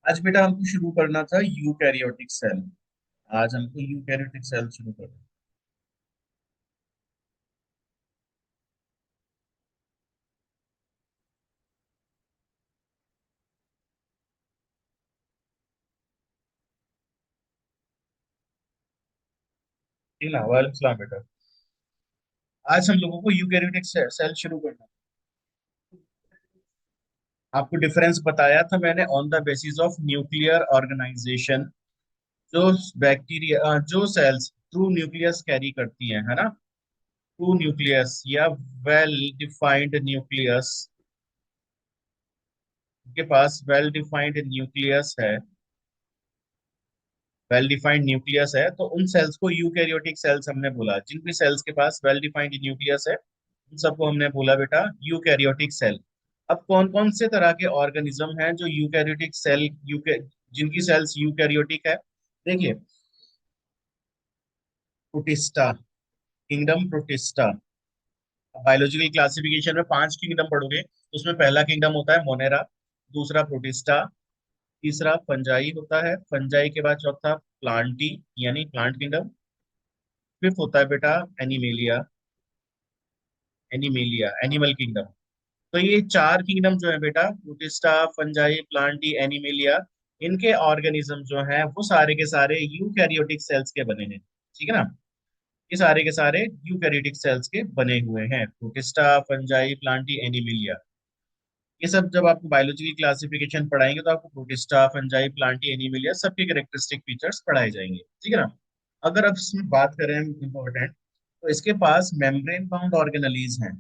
आज बेटा हमको शुरू करना था यूकैरियोटिक सेल। आज हमको यूकैरियोटिक सेल शुरू करना है ना। वालेकुम सलाम बेटा। आज हम लोगों को यूकैरियोटिक सेल शुरू करना है। आपको डिफरेंस बताया था मैंने on the basis of nuclear organization. जो बैक्टीरिया जो सेल्स थ्रू न्यूक्लियस कैरी करती हैं, है ना। ट्रू न्यूक्लियस या वेल डिफाइंड न्यूक्लियस के पास वेल डिफाइंड न्यूक्लियस है। वेल डिफाइंड न्यूक्लियस है तो उन सेल्स को यूकैरियोटिक सेल्स हमने बोला। जिन भी सेल्स के पास वेल डिफाइंड न्यूक्लियस है उन सबको हमने बोला बेटा यूकैरियोटिक सेल। अब कौन कौन से तरह के ऑर्गेनिज्म हैं जो यूकैरियोटिक सेल यूके जिनकी सेल्स यूकैरियोटिक है। देखिए, protista, kingdom protista. Biological classification में 5 किंगडम पढ़ोगे तो उसमें पहला किंगडम होता है मोनेरा, दूसरा प्रोटिस्टा, तीसरा फंजाई होता है, फंजाई के बाद चौथा प्लांटी यानी प्लांट किंगडम, फिफ्थ होता है बेटा एनिमेलिया, एनिमेलिया एनिमल किंगडम। तो ये 4 किंगडम जो है बेटा प्रोटिस्टा, फंजाई, प्लांटी, एनिमेलिया, इनके ऑर्गेनिज्म जो हैं वो सारे के सारे यूकैरियोटिक सेल्स के बने हैं। ठीक है ना। ये सारे के सारे यूकैरियोटिक सेल्स के बने हुए हैं, प्रोटिस्टा, फंजाई, प्लांटी, एनिमेलिया। ये सब जब आपको बायोलॉजी की क्लासिफिकेशन पढ़ाएंगे तो आपको प्रोटिस्टा, फंजाई, प्लांटी, एनिमलिया सबके कैरेक्टरिस्टिक फीचर्स पढ़ाए जाएंगे। ठीक है ना। अगर अब इसमें बात करें इम्पोर्टेंट, तो इसके पास मेम्ब्रेन बाउंड ऑर्गेनलीज हैं।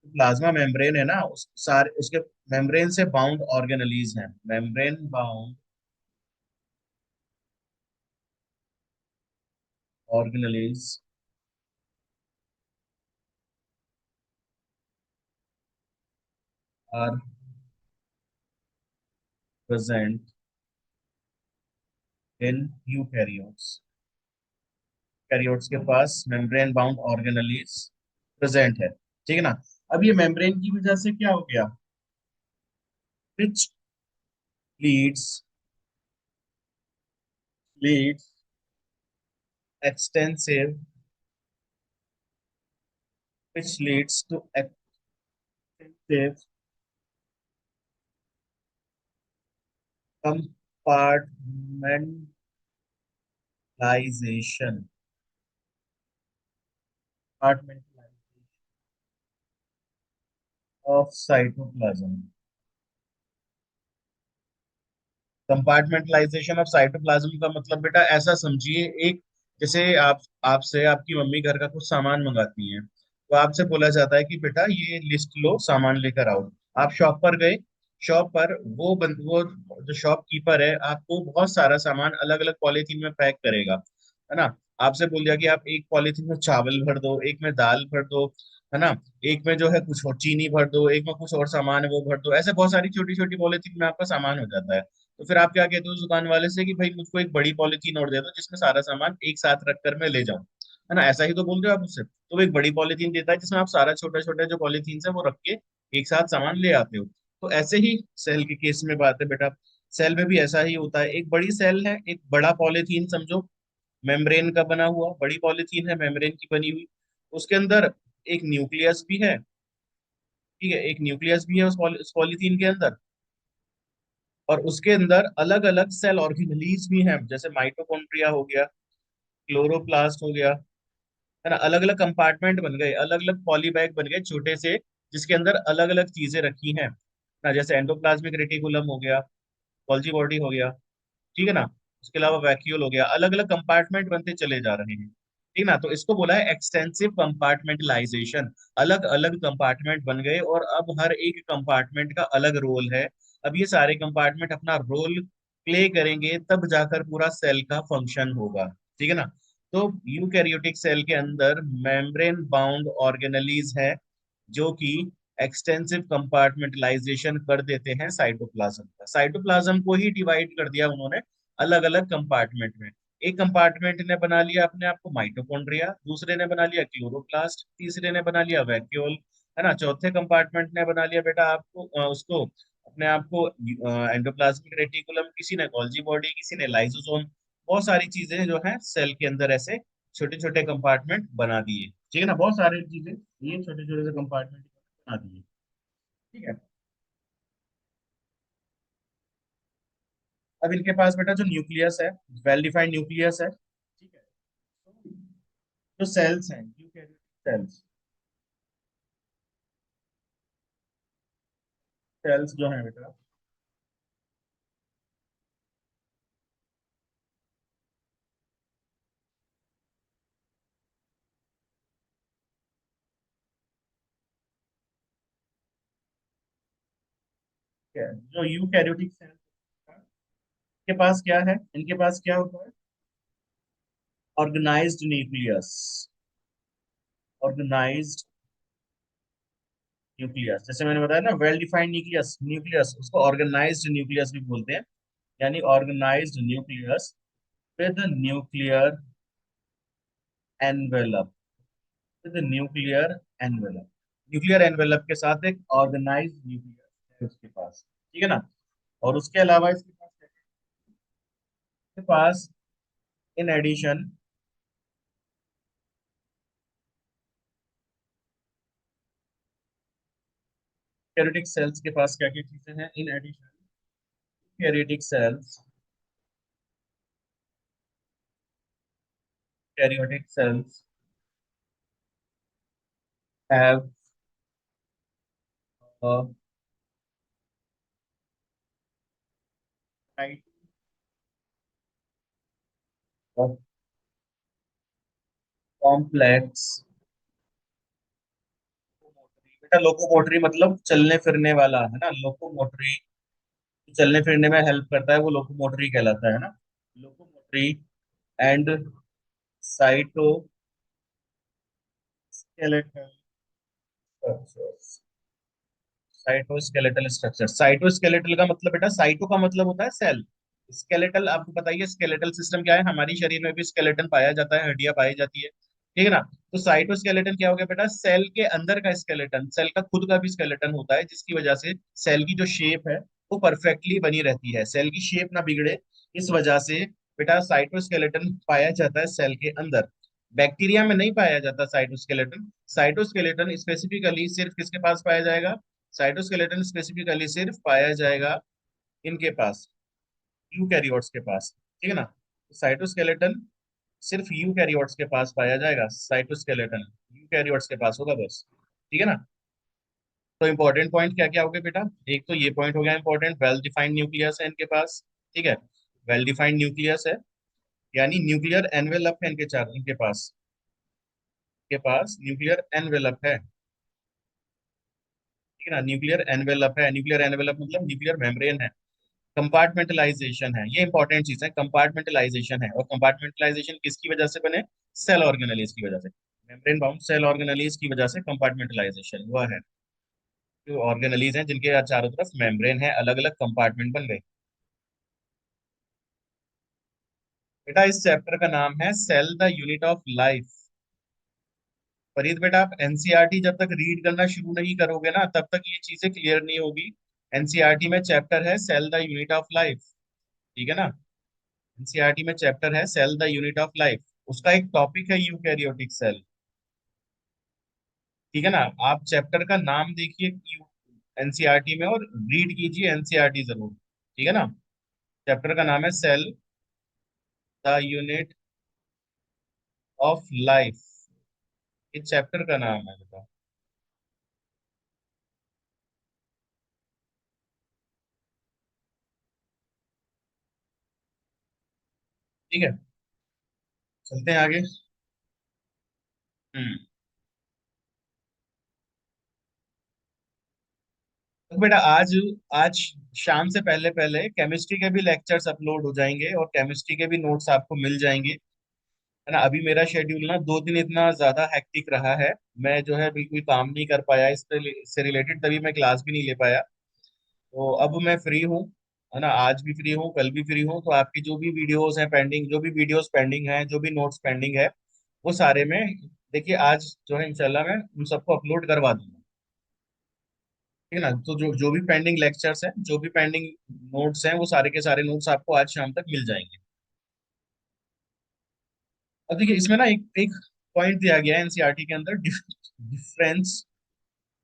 प्लाज्मा मेम्ब्रेन है ना, उस सारे उसके मेम्ब्रेन से बाउंड ऑर्गेनलीज हैं। Membrane bound organelles are present in eukaryotes. कैरियोट्स के पास मेम्ब्रेन बाउंड ऑर्गेनलीज प्रेजेंट है। ठीक है ना। अब ये मेम्ब्रेन की वजह से क्या हो गया, which leads leads extensive which leads to extensive compartmentalization compartmentalization of cytoplasm। Compartmentalization of cytoplasm का मतलब बेटा ऐसा समझिए, एक जैसे आप आपसे आपकी मम्मी घर का कुछ सामान मंगाती हैं तो आपसे बोला जाता है कि बेटा ये लिस्ट लो, सामान लेकर आओ। आप शॉप पर गए, शॉप पर वो जो शॉपकीपर है आपको बहुत सारा सामान अलग अलग पॉलीथीन में पैक करेगा, है ना। आपसे बोल दिया कि आप एक पॉलीथीन में चावल भर दो, एक में दाल भर दो, है ना, एक में जो है कुछ और चीनी भर दो, एक में कुछ और सामान है वो भर दो। ऐसे बहुत सारी छोटी छोटी पॉलीथीन में आपका सामान हो जाता है। तो फिर आप क्या कहते हो उस दुकान वाले से कि भाई मुझको एक बड़ी पॉलीथीन और दे दो जिसमें सारा सामान एक साथ रख कर मैं ले जाऊं, है ना। ऐसा ही तो बोल रहे हो आप उससे। तो वो एक बड़ी पॉलीथीन देता है जिसमें आप सारा छोटे छोटे जो पॉलीथीन है वो रख के एक साथ सामान ले आते हो। तो ऐसे ही सेल के केस में बात है बेटा, सेल में भी ऐसा ही होता है। एक बड़ी सेल है, एक बड़ा पॉलीथीन समझो, मेम्ब्रेन का बना हुआ बड़ी पॉलीथीन है, मेम्ब्रेन की बनी हुई। उसके अंदर एक न्यूक्लियस भी है। ठीक है, एक न्यूक्लियस भी है उस पॉलीथीन के अंदर। और उसके अंदर अलग अलग सेल ऑर्गेनलीज भी हैं, जैसे माइटोकॉन्ड्रिया हो गया, क्लोरोप्लास्ट हो गया, है ना। अलग अलग कंपार्टमेंट बन गए, अलग अलग पॉलीबैग बन गए छोटे से, जिसके अंदर अलग अलग चीजें रखी हैं ना। जैसे एंडोप्लाज्मिक रेटिकुलम हो गया, गोल्जी बॉडी हो गया। ठीक है ना। उसके अलावा वैक्यूल हो गया, अलग अलग कंपार्टमेंट बनते चले जा रहे हैं। ठीक ना। तो इसको बोला है एक्सटेंसिव कंपार्टमेंटलाइजेशन। अलग अलग कंपार्टमेंट बन गए और अब हर एक कंपार्टमेंट का अलग रोल है। अब ये सारे कंपार्टमेंट अपना रोल प्ले करेंगे तब जाकर पूरा सेल का फंक्शन होगा। ठीक है ना। तो यूकैरियोटिक सेल के अंदर मेम्ब्रेन बाउंड ऑर्गेनलीज है जो कि एक्सटेंसिव कंपार्टमेंटलाइजेशन कर देते हैं साइटोप्लाज्म का। साइटोप्लाज्म को ही डिवाइड कर दिया उन्होंने अलग अलग कंपार्टमेंट में। एक कंपार्टमेंट ने बना लिया अपने आप को माइटोकॉन्ड्रिया, दूसरे ने बना लिया क्लोरोप्लास्ट, तीसरे ने बना लिया वैक्यूल, है ना। चौथे कंपार्टमेंट ने बना लिया बेटा आपको उसको अपने आप को एंडोप्लाज्मिक रेटिकुलम, किसी ने गोल्जी बॉडी, किसी ने लाइसोसोम, बहुत सारी चीजें जो है सेल के अंदर ऐसे छोटे छोटे कंपार्टमेंट बना दिए, ठीक है ना, बहुत सारी चीजें ये छोटे छोटे से कंपार्टमेंट बना दिए, ठीक है। अब इनके पास बेटा जो न्यूक्लियस है, वेल डिफाइंड न्यूक्लियस है, ठीक है। जो सेल्स हैं यूकैरियोटिक सेल्स, सेल्स जो है बेटा, ठीक है, जो यूकैरियोटिक सेल्स के पास क्या है, इनके पास क्या होता है, ऑर्गेनाइज्ड न्यूक्लियस, ऑर्गेनाइज्ड न्यूक्लियस, जैसे मैंने बताया ना वेल डिफाइंड न्यूक्लियस, न्यूक्लियस उसको ऑर्गेनाइज्ड न्यूक्लियस भी बोलते हैं, यानी organized nucleus with nuclear envelope, with nuclear envelope, nuclear envelope के साथ एक ऑर्गेनाइज्ड न्यूक्लियस है उसके पास, ठीक है ना। और उसके अलावा इसके पास इन एडिशन, कैरियोटिक सेल्स के पास क्या क्या चीजें हैं इन एडिशन, कैरियोटिक सेल्स, कैरियोटिक सेल्स हैव कॉम्प्लेक्स, बेटा लोकोमोटरी मतलब चलने फिरने वाला है ना, लोकोमोटरी, चलने फिरने में हेल्प करता है वो लोकोमोटरी कहलाता है ना, locomotory and cytoskeletal structures, cytoskeletal structure, cytoskeletal का मतलब बेटा, साइटो का मतलब होता है सेल, स्केलेटल आपको बताइए स्केलेटल सिस्टम क्या है, हमारी शरीर में भी स्केलेटन पाया जाता है, हड्डियां पाई जाती है, ठीक है ना। तो साइटोस्केलेटन क्या हो गया बेटा, सेल के अंदर का स्केलेटन, सेल का खुद का भी स्केलेटन होता है, जिसकी वजह से सेल की जो शेप है वो परफेक्टली बनी रहती है, सेल की शेप ना बिगड़े, इस वजह से बेटा साइटोस्केलेटन पाया जाता है सेल के अंदर। बैक्टीरिया में नहीं पाया जाता साइटोस्केलेटन, साइटोस्केलेटन स्पेसिफिकली सिर्फ किसके पास पाया जाएगा, साइटोस्केलेटन स्पेसिफिकली सिर्फ पाया जाएगा इनके पास, यूकैरियोट्स के पास, ठीक है ना। तो साइटोस्केलेटन सिर्फ यूकैरियोट्स के पास पाया जाएगा, साइटोस्केलेटन यूकैरियोट्स के पास होगा बस, ठीक है ना। तो इंपॉर्टेंट पॉइंट क्या क्या हो गए बेटा, एक तो ये पॉइंट हो गया इंपॉर्टेंट, वेल डिफाइंड न्यूक्लियस है इनके पास, ठीक है, वेल डिफाइंड न्यूक्लियस है, यानी न्यूक्लियर एनवेलप है इनके चार, इनके पास, के पास न्यूक्लियर एनवेलप है, ठीक है ना, न्यूक्लियर एनवेलप है, न्यूक्लियर एनवेलप मतलब न्यूक्लियर मेम्ब्रेन है, कंपार्टमेंटलाइजेशन है, ये इंपॉर्टेंट चीज है, कंपार्टमेंटलाइजेशन है, और कंपार्टमेंटलाइजेशन किसकी वजह से बने, सेल ऑर्गेनेलिज की वजह से, मेम्ब्रेन बाउंड सेल ऑर्गेनेलिज की वजह से कंपार्टमेंटलाइजेशन हुआ है, जो ऑर्गेनेलिज हैं जिनके चारों तरफ मेम्ब्रेन है, अलग अलग कंपार्टमेंट बन गए। बेटा इस चैप्टर का नाम है cell the unit of life. Farid बेटा आप एनसीईआरटी जब तक रीड करना शुरू नहीं करोगे ना, तब तक ये चीजें क्लियर नहीं होगी। एनसीईआरटी में चैप्टर है cell the unit of life, ठीक है ना, एनसीईआरटी में चैप्टर है cell the unit of life, उसका एक टॉपिक है यूकैरियोटिक सेल, ठीक है ना। आप चैप्टर का नाम देखिए एनसीईआरटी में और रीड कीजिए एनसीईआरटी जरूर, ठीक है ना। चैप्टर का नाम है cell the unit of life, इस चैप्टर का नाम है बेटा, ठीक है। चलते हैं आगे। हम्म। तो बेटा आज आज शाम से पहले पहले केमिस्ट्री के भी लेक्चर्स अपलोड हो जाएंगे और केमिस्ट्री के भी नोट्स आपको मिल जाएंगे, है ना। अभी मेरा शेड्यूल ना 2 दिन इतना ज्यादा हेक्टिक रहा है, मैं जो है बिल्कुल काम नहीं कर पाया इससे रिलेटेड, तभी मैं क्लास भी नहीं ले पाया। तो अब मैं फ्री हूँ, है ना, आज भी फ्री हूँ, कल भी फ्री हूँ, तो आपकी जो भी वीडियोस हैं पेंडिंग, जो भी वीडियोस पेंडिंग है, जो भी नोट्स पेंडिंग है, वो सारे में देखिए आज जो है इंशाल्लाह मैं उन सबको अपलोड करवा दूंगा। ठीक है ना। तो जो जो भी पेंडिंग लेक्चर्स हैं, जो भी पेंडिंग नोट्स हैं, वो सारे के सारे नोट्स आपको आज शाम तक मिल जाएंगे। अब देखिए इसमें ना एक एक पॉइंट दिया गया है एनसीईआरटी के अंदर, difference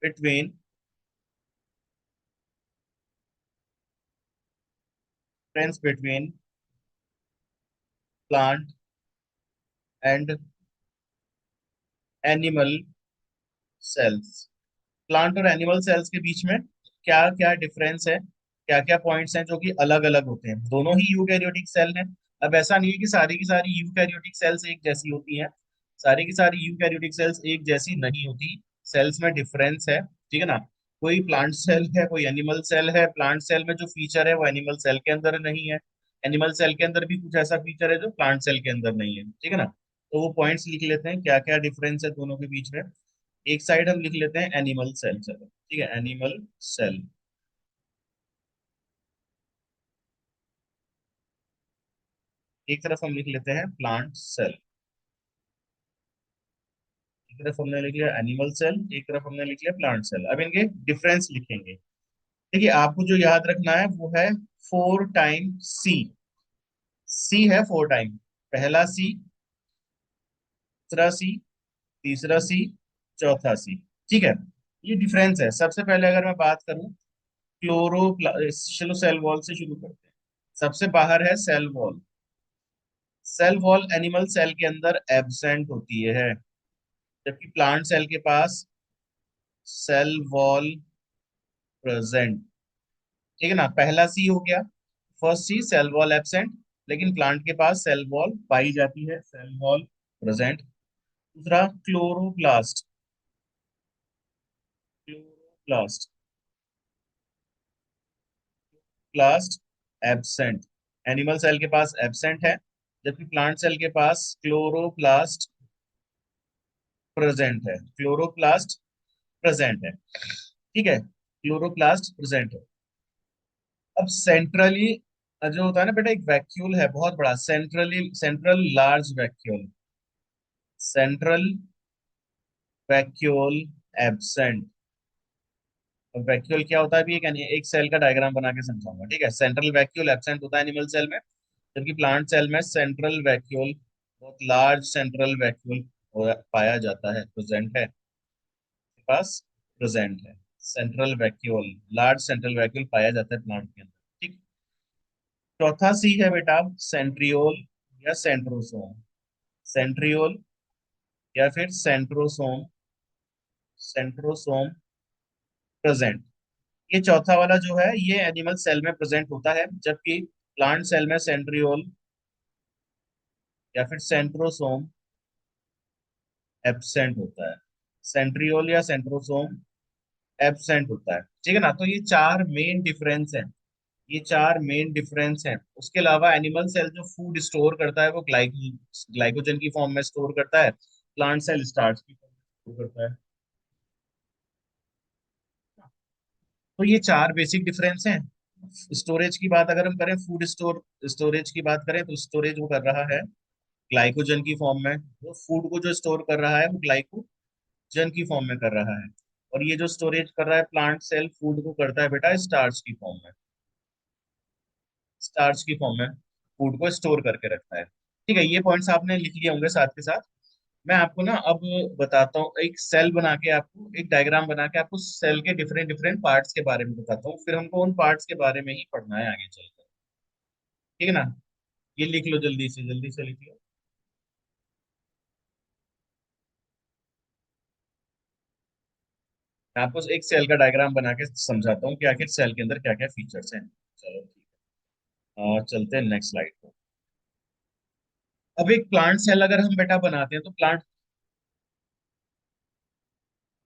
between difference between plant and animal cells. Plant और एनिमल सेल्स के बीच में क्या क्या डिफरेंस है, क्या क्या पॉइंट्स हैं जो कि अलग अलग होते हैं। दोनों ही यूकैरियोटिक सेल हैं। अब ऐसा नहीं है कि सारी की सारी यूकैरियोटिक सेल्स एक जैसी होती हैं, सारी की सारी यूकैरियोटिक सेल्स एक जैसी नहीं होती। सेल्स में डिफरेंस है, ठीक है ना। कोई प्लांट सेल है, कोई एनिमल सेल है। प्लांट सेल में जो फीचर है वो एनिमल सेल के अंदर नहीं है। एनिमल सेल के अंदर भी कुछ ऐसा फीचर है जो प्लांट सेल के अंदर नहीं है, ठीक है ना। तो वो पॉइंट्स लिख लेते हैं क्या क्या डिफरेंस है दोनों के बीच में। एक साइड हम लिख लेते हैं एनिमल सेल, चलो ठीक है, एनिमल सेल। एक तरफ हम लिख लेते हैं प्लांट सेल। एक तरफ हमने लिख लिया एनिमल सेल, एक तरफ हमने लिख लिया प्लांट सेल। अब इनके डिफरेंस लिखेंगे। देखिए आपको जो याद रखना है वो है 4 टाइम सी। सी है 4 टाइम, पहला सी, दूसरा सी, तीसरा सी, चौथा सी, ठीक है। ये डिफरेंस है। सबसे पहले अगर मैं बात करूं क्लोरो, चलो सेल वॉल से शुरू करते हैं। सबसे बाहर है cell wall. Cell wall animal cell के अंदर एब्सेंट होती है, जबकि प्लांट सेल के पास सेल वॉल प्रेजेंट। ठीक है ना, पहला सी हो गया, फर्स्ट सी सेल वॉल एब्सेंट, लेकिन प्लांट के पास सेल वॉल पाई जाती है, सेल वॉल प्रेजेंट। दूसरा chloroplast. Chloroplast, प्लास्ट absent. Animal cell के पास एब्सेंट है, जबकि प्लांट सेल के पास क्लोरोप्लास्ट प्रेजेंट है। क्लोरोप्लास्ट प्रेजेंट है, ठीक है, क्लोरोप्लास्ट प्रेजेंट है। अब सेंट्रली जो होता है ना बेटा, एक वैक्यूल है बहुत बड़ा, centrally central large vacuole, central vacuole absent. अब वैक्यूल क्या होता है भी, एक सेल का डायग्राम बना के समझाऊंगा, ठीक है। सेंट्रल वैक्यूल एब्सेंट होता है एनिमल सेल में, जबकि प्लांट सेल में सेंट्रल वैक्यूल, बहुत लार्ज सेंट्रल वैक्यूल पाया जाता है, प्रेजेंट है के पास, प्रेजेंट है। Central vacuole, large central vacuole पाया जाता है प्लांट के अंदर, ठीक। चौथा सी है बेटा सेंट्रियोल या सेंट्रोसोम। सेंट्रियोल या फिर सेंट्रोसोम, सेंट्रोसोम प्रेजेंट। ये चौथा वाला जो है ये एनिमल सेल में प्रेजेंट होता है, जबकि प्लांट सेल में सेंट्रियोल या फिर सेंट्रोसोम एब्सेंट होता है। सेंट्रियोल या सेंट्रोसोम एब्सेंट होता है, ठीक है ना। तो ये चार मेन डिफरेंस हैं, ये चार मेन डिफरेंस हैं। उसके अलावा एनिमल सेल जो फूड स्टोर करता है वो ग्लाइकोजन की फॉर्म में स्टोर करता है, प्लांट सेल स्टार्च की फॉर्म में स्टोर करता है। तो ये चार बेसिक डिफरेंस हैं। स्टोरेज की बात अगर हम करें, फूड स्टोरेज की बात करें, तो स्टोरेज वो कर रहा है ग्लाइकोजन की फॉर्म में। वो फूड को जो स्टोर कर रहा है वो ग्लाइकोजन की फॉर्म में कर रहा है। और ये जो स्टोरेज कर रहा है प्लांट सेल, फूड को करता है बेटा स्टार्च की फॉर्म में, स्टार्च की फॉर्म में फूड को स्टोर करके रखता है। ठीक है, ये पॉइंट्स आपने लिख लिए होंगे साथ के साथ। मैं आपको ना अब बताता हूँ, एक सेल बना के आपको, एक डायग्राम बना के आपको सेल के डिफरेंट डिफरेंट पार्ट्स के बारे में बताता हूँ, फिर हमको उन पार्ट्स के बारे में ही पढ़ना है आगे चलकर, ठीक है ना। ये लिख लो, जल्दी से लिख लो। मैं आपको एक सेल का डायग्राम बना के समझाता हूँ कि आखिर सेल के अंदर क्या क्या फीचर्स हैं। चलो ठीक है, चलते हैं नेक्स्ट स्लाइड पे। अब एक प्लांट सेल अगर हम बेटा बनाते हैं तो प्लांट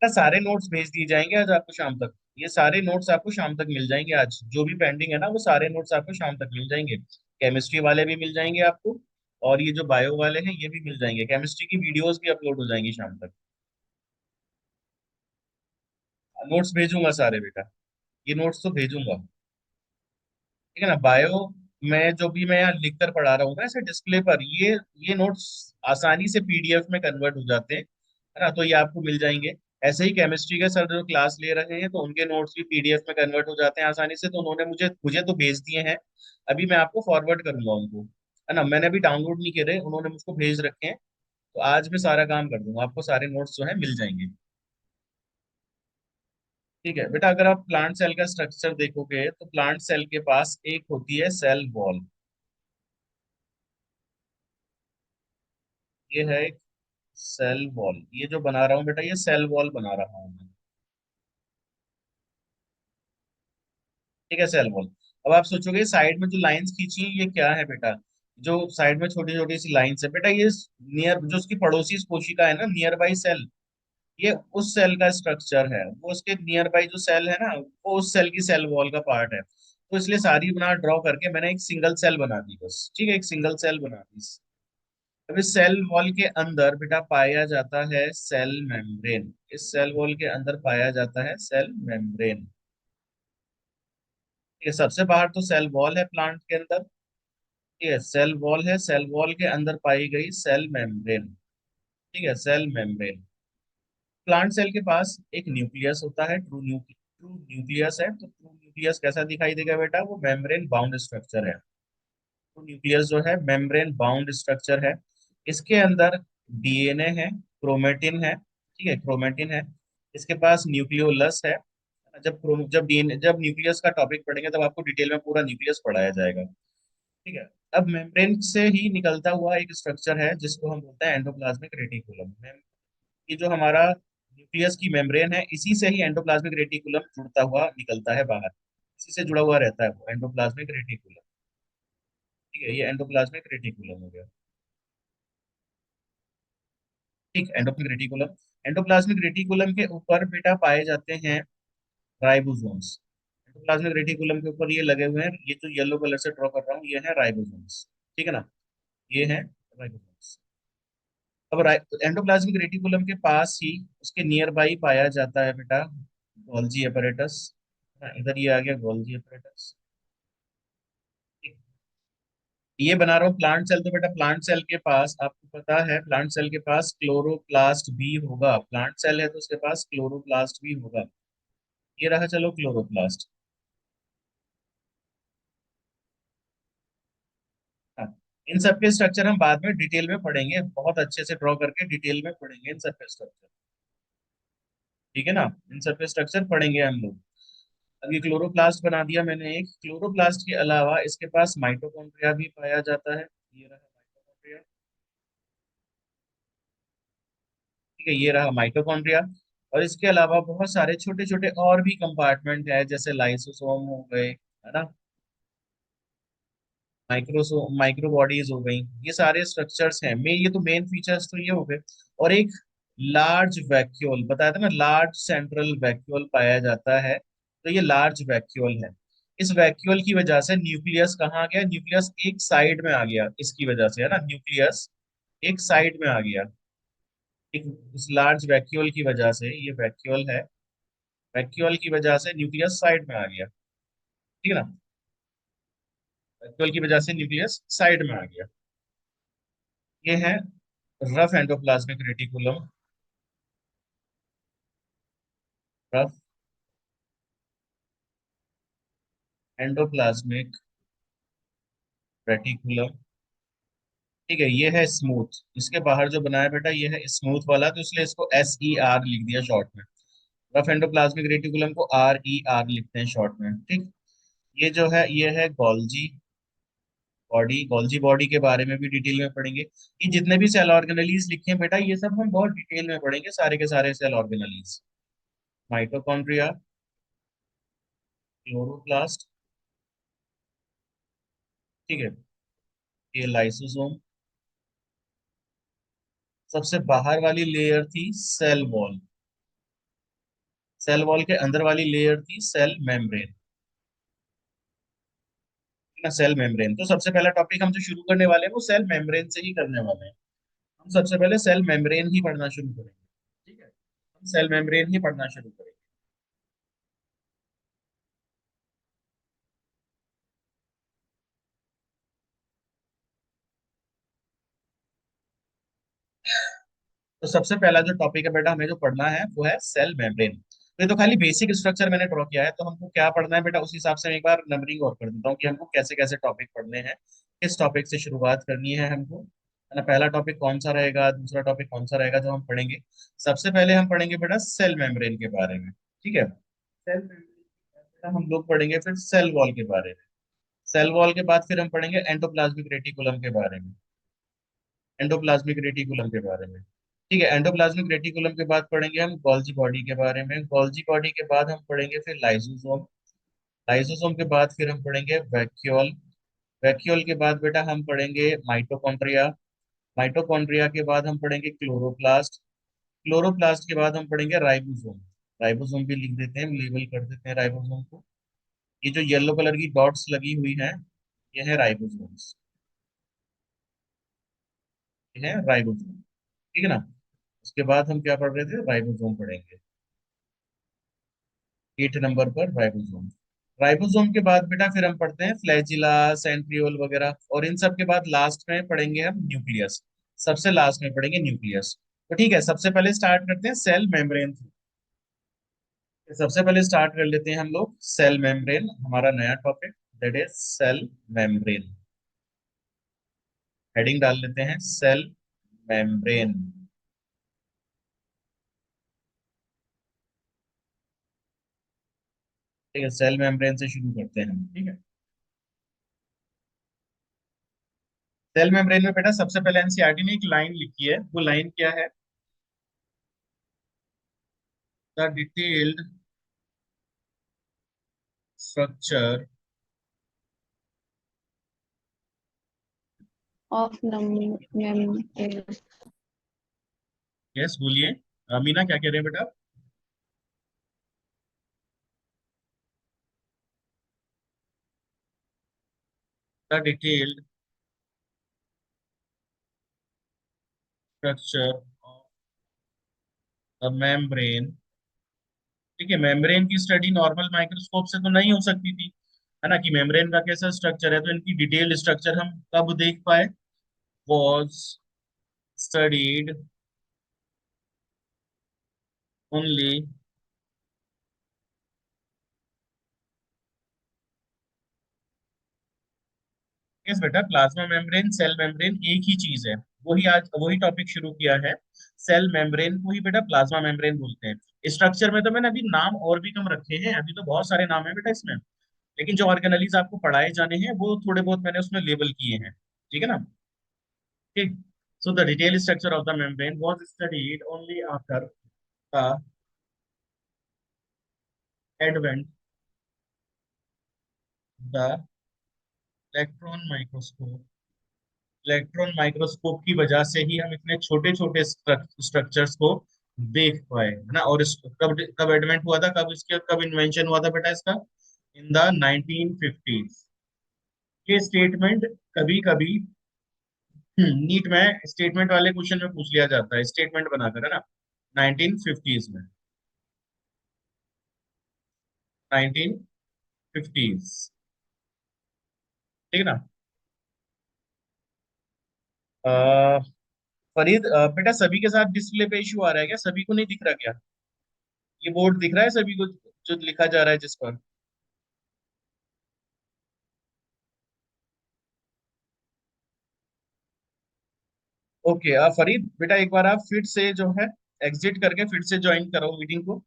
का सारे नोट्स भेज दिए जाएंगे आज आपको शाम तक। ये सारे नोट्स आपको शाम तक मिल जाएंगे, आज जो भी पेंडिंग है ना वो सारे नोट्स आपको शाम तक मिल जाएंगे। केमिस्ट्री वाले भी मिल जाएंगे आपको, और ये जो बायो वाले हैं ये भी मिल जाएंगे। केमिस्ट्री की वीडियोस भी अपलोड हो जाएंगी शाम तक। नोट्स भेजूंगा सारे बेटा, ये नोट्स तो भेजूंगा, ठीक है ना। बायो में जो भी मैं यहाँ लिख कर पढ़ा रहा हूँ ना ऐसे डिस्प्ले पर, ये नोट्स आसानी से पीडीएफ में कन्वर्ट हो जाते हैं, है ना। तो ये आपको मिल जाएंगे। ऐसे ही केमिस्ट्री के सर जो क्लास ले रहे हैं तो उनके नोट्स भी पीडीएफ में कन्वर्ट हो जाते हैं आसानी से, तो उन्होंने मुझे मुझे तो भेज दिए हैं। अभी मैं आपको फॉरवर्ड करूंगा उनको, है ना। मैंने अभी डाउनलोड नहीं करे, उन्होंने मुझको भेज रखे हैं। तो आज मैं सारा काम कर दूंगा, आपको सारे नोट्स जो है मिल जाएंगे। ठीक है बेटा, अगर आप प्लांट सेल का स्ट्रक्चर देखोगे तो प्लांट सेल के पास एक होती है सेल वॉल। ये है एक सेल वॉल, ये जो बना रहा हूँ बेटा ये सेल वॉल बना रहा हूँ मैं। ठीक है, सेल वॉल। अब आप सोचोगे साइड में जो लाइंस खींची हैं, ये क्या है बेटा। जो साइड में छोटी छोटी सी लाइंस है बेटा, ये नियर जो उसकी पड़ोसी कोशिका है ना, नियर बाई सेल, ये उस सेल का स्ट्रक्चर है। वो उसके नियर बाई जो सेल है ना, वो उस सेल की सेल वॉल का पार्ट है। तो इसलिए सारी बना ड्रॉ करके मैंने एक सिंगल सेल बना दी बस। ठीक है, एक सिंगल सेल बना दी। अब इस सेल वॉल के अंदर बेटा पाया जाता है सेल मेम्ब्रेन। इस सेल वॉल के अंदर पाया जाता है सेल मेम्ब्रेन। ये सबसे बाहर तो सेल वॉल है प्लांट के अंदर। ये सेल वॉल है, सेल वॉल के अंदर पाई गई सेल मेम्ब्रेन। ठीक है, सेल मेम्ब्रेन। प्लांट सेल के पास एक न्यूक्लियस होता है, ट्रू न्यूक्लियस है। तो ट्रू न्यूक्लियस कैसा दिखाई देगा बेटा, वो मेम्ब्रेन बाउंड स्ट्रक्चर है। तो न्यूक्लियस जो है मेम्ब्रेन बाउंड स्ट्रक्चर है। इसके अंदर डीएनए है, क्रोमेटिन है। ठीक है, क्रोमेटिन है। इसके पास न्यूक्लियोलस है। जब डीएनए जब न्यूक्लियस का टॉपिक पढ़ेंगे तब आपको डिटेल में पूरा न्यूक्लियस पढ़ाया जाएगा। ठीक है। अब मेम्ब्रेन से ही निकलता हुआ एक स्ट्रक्चर है जिसको हम बोलते हैं एंडोप्लाज्मिक रेटिकुलम। ये जो हमारा न्यूक्लियस की मेम्ब्रेन है, इसी से ही एंडोप्लाज्मिक रेटिकुलम जुड़ता हुआ निकलता है बाहर। इसी से जुड़ा हुआ रहता है वो एंडोप्लाज्मिक रेटिकुलम। ठीक है, ये एंडोप्लाज्मिक रेटिकुलम हो गया। ठीक, एंडोप्लाज्मिक रेटिकुलम। एंडोप्लाज्मिक रेटिकुलम के ऊपर बेटा पाए जाते हैं राइबोसोम्स। एंडोप्लाज्मिक रेटिकुलम के ऊपर ये लगे हुए हैं, ये जो येलो कलर से ड्रॉ कर रहा हूँ, ये है राइबोसोम्स। ठीक है ना, ये है राइबोसोम्स। अब एंडोप्लाज्मिक रेटिकुलम के पास ही उसके नियर बाई पाया जाता है बेटा गोल्जी एपरेटस। इधर ये आ गया गोल्जी एपरेटस। ये बना रहा हूँ प्लांट सेल। तो बेटा प्लांट सेल के पास आपको पता है, प्लांट सेल के पास क्लोरोप्लास्ट भी होगा। प्लांट सेल है तो उसके पास क्लोरोप्लास्ट भी होगा। ये रहा चलो क्लोरोप्लास्ट। हाँ, इन सब के स्ट्रक्चर हम बाद में डिटेल में पढ़ेंगे, बहुत अच्छे से ड्रॉ करके डिटेल में पढ़ेंगे इन सब के स्ट्रक्चर। ठीक है ना, इन सब के स्ट्रक्चर पढ़ेंगे हम लोग। अब ये क्लोरोप्लास्ट बना दिया मैंने एक। क्लोरोप्लास्ट के अलावा इसके पास माइटोकॉन्ड्रिया भी पाया जाता है। ये रहा माइटोकॉन्ड्रिया। ठीक है, ये रहा माइटोकॉन्ड्रिया। और इसके अलावा बहुत सारे छोटे छोटे और भी कंपार्टमेंट है, जैसे लाइसोसोम हो गए, है ना, माइक्रो बॉडीज हो गई। ये सारे स्ट्रक्चर्स हैं। ये तो मेन फीचर्स तो ये हो गए। और एक लार्ज वैक्यूल बताया था ना, लार्ज सेंट्रल वैक्यूल पाया जाता है। तो ये लार्ज वैक्यूल है। इस वैक्यूल की वजह से न्यूक्लियस कहाँ आ गया, न्यूक्लियस एक साइड में आ गया इसकी वजह से, है ना, न्यूक्लियस एक साइड में आ गया। एक इस लार्ज वैक्यूल की वजह से, ये वैक्यूल है, वैक्यूल की वजह से न्यूक्लियस साइड में आ गया। ठीक है ना, वैक्यूल की वजह से न्यूक्लियस साइड में आ गया। ये है rough endoplasmic reticulum. Rough endoplasmic reticulum. ठीक है, ये है स्मूथ। इसके बाहर जो बनाया बेटा ये है स्मूथ वाला, तो इसलिए इसको SER लिख दिया शॉर्ट में। रफ एंडोप्लाज्मिक रेटिकुलम को RER लिखते हैं शॉर्ट में। ठीक। ये जो है ये है गोल्जी बॉडी। गोल्जी बॉडी के बारे में भी डिटेल में पढ़ेंगे। ये जितने भी सेल ऑर्गेनेलीज लिखे हैं बेटा, ये सब हम बहुत डिटेल में पढ़ेंगे, सारे के सारे सेल ऑर्गेनेलीज। Mitochondria, chloroplast. ठीक है, ये लाइसोसोम। सबसे बाहर वाली लेयर थी सेल वॉल। सेल वॉल के अंदर वाली लेयर थी सेल मेम्ब्रेन। ना, सेल मेम्ब्रेन। तो सबसे पहला टॉपिक हम जो शुरू करने वाले हैं वो सेल मेम्ब्रेन से ही करने वाले हैं। हम सबसे पहले सेल मेम्ब्रेन ही पढ़ना शुरू करेंगे। ठीक है, हम सेल मेम्ब्रेन ही पढ़ना शुरू करेंगे। तो सबसे पहला जो टॉपिक है बेटा हमें जो पढ़ना है वो है सेल मेम्ब्रेन। तो ये तो खाली बेसिक स्ट्रक्चर मैंने ड्रॉ किया है, तो हमको क्या पढ़ना है बेटा उस हिसाब से मैं एक बार नंबरिंग और कर देता हूँ कि हमको कैसे कैसे टॉपिक पढ़ने हैं, किस टॉपिक से शुरुआत करनी है हमको, है ना। पहला टॉपिक कौन सा रहेगा, दूसरा टॉपिक कौन सा रहेगा जो हम पढ़ेंगे। सबसे पहले हम पढ़ेंगे बेटा सेल मेम्ब्रेन के बारे में, ठीक है। सेल मेम्ब्रेन हम लोग पढ़ेंगे, फिर सेल वॉल के बारे में। सेल वॉल के बाद फिर हम पढ़ेंगे एंडोप्लाज्मिक रेटिकुलम के बारे में, एंडोप्लाज्मिक रेटिकुलम के बारे में। ठीक है, एंडोप्लाज्मिक रेटिकुलम के बाद पढ़ेंगे हम गोल्जी बॉडी के बारे में, गोल्जी बॉडी के बाद हम पढ़ेंगे फिर लाइसोसोम, लाइसोसोम के बाद फिर हम पढ़ेंगे वैक्यूल, वैक्यूल के बाद बेटा हम पढ़ेंगे माइटोकॉन्ड्रिया, माइटोकॉन्ड्रिया के बाद हम पढ़ेंगे क्लोरोप्लास्ट, क्लोरोप्लास्ट के बाद हम पढ़ेंगे राइबोसोम, राइबोसोम भी लिख देते हैं, लेबल कर देते हैं राइबोसोम को। ये जो येलो कलर की डॉट्स लगी हुई हैं ये है राइबोसोम्स, ये है राइबोसोम, ठीक है ना। उसके बाद हम क्या पढ़ रहे थे, राइबोसोम पढ़ेंगे, 8 नंबर पर राइबोसोम। राइबोसोम के बाद बेटा फिर हम पढ़ते हैं फ्लैजिला, सेंट्रियोल वगैरह, और इन सब के बाद लास्ट में पढ़ेंगे हम न्यूक्लियस, सबसे लास्ट में पढ़ेंगे न्यूक्लियस। तो ठीक है, सबसे पहले स्टार्ट करते हैं सेल मेम्ब्रेन। सबसे पहले स्टार्ट कर लेते हैं हम लोग सेल मेम्ब्रेन, हमारा नया topic, that is cell membrane. Heading डाल लेते हैं सेल मेम्ब्रेन। ठीक है, सेल मेम्ब्रेन से शुरू करते हैं हम, ठीक है। सेल मेम्ब्रेन में बेटा सबसे पहले एनसीईआरटी ने एक लाइन लिखी है, वो लाइन क्या है, the detailed structure, of membrane yes बोलिए, मीना क्या कह रहे हैं बेटा। The detailed structure of the membrane. ठीक है, मेम्ब्रेन की स्टडी नॉर्मल माइक्रोस्कोप से तो नहीं हो सकती थी, है ना, कि मेम्ब्रेन का कैसा स्ट्रक्चर है, तो इनकी डिटेल्ड स्ट्रक्चर हम कब देख पाए, was studied only यस बेटा, प्लाज्मा मेम्ब्रेन सेल मेम्ब्रेन एक ही चीज है, वही आज वही टॉपिक शुरू किया है। सेल मेम्ब्रेन को ही बेटा प्लाज्मा मेम्ब्रेन बोलते हैं। स्ट्रक्चर में तो मैंने अभी नाम और भी कम रखे हैं, अभी तो बहुत सारे नाम है बेटा इसमें, लेकिन जो ऑर्गेनलीज आपको पढ़ाए जाने हैं वो थोड़े बहुत मैंने उसमें लेबल किए हैं, ठीक है ना। ठीक, so the detailed structure of the membrane was studied only after the advent the electron microscope, electron microscope की वजह से ही हम इतने छोटे छोटे स्ट्रक्चर्स को देख पाए, है ना। और कब कब एडवेंट हुआ था, कब इसके कब इन्वेंशन हुआ था बेटा इसका, इन द 1950s। ये स्टेटमेंट कभी कभी नीट में स्टेटमेंट वाले क्वेश्चन में पूछ लिया जाता है, स्टेटमेंट बनाकर, है ना। 1950s में, 1950s, ठीक है ना। अ, फरीद, बेटा सभी के साथ डिस्प्ले पे इशू आ रहा है क्या, सभी को नहीं दिख रहा क्या, ये बोर्ड दिख रहा है सभी को जो लिखा जा रहा है जिस पर। ओके, फरीद बेटा एक बार आप फिर से जो है एग्जिट करके फिर से ज्वाइन करो मीटिंग को।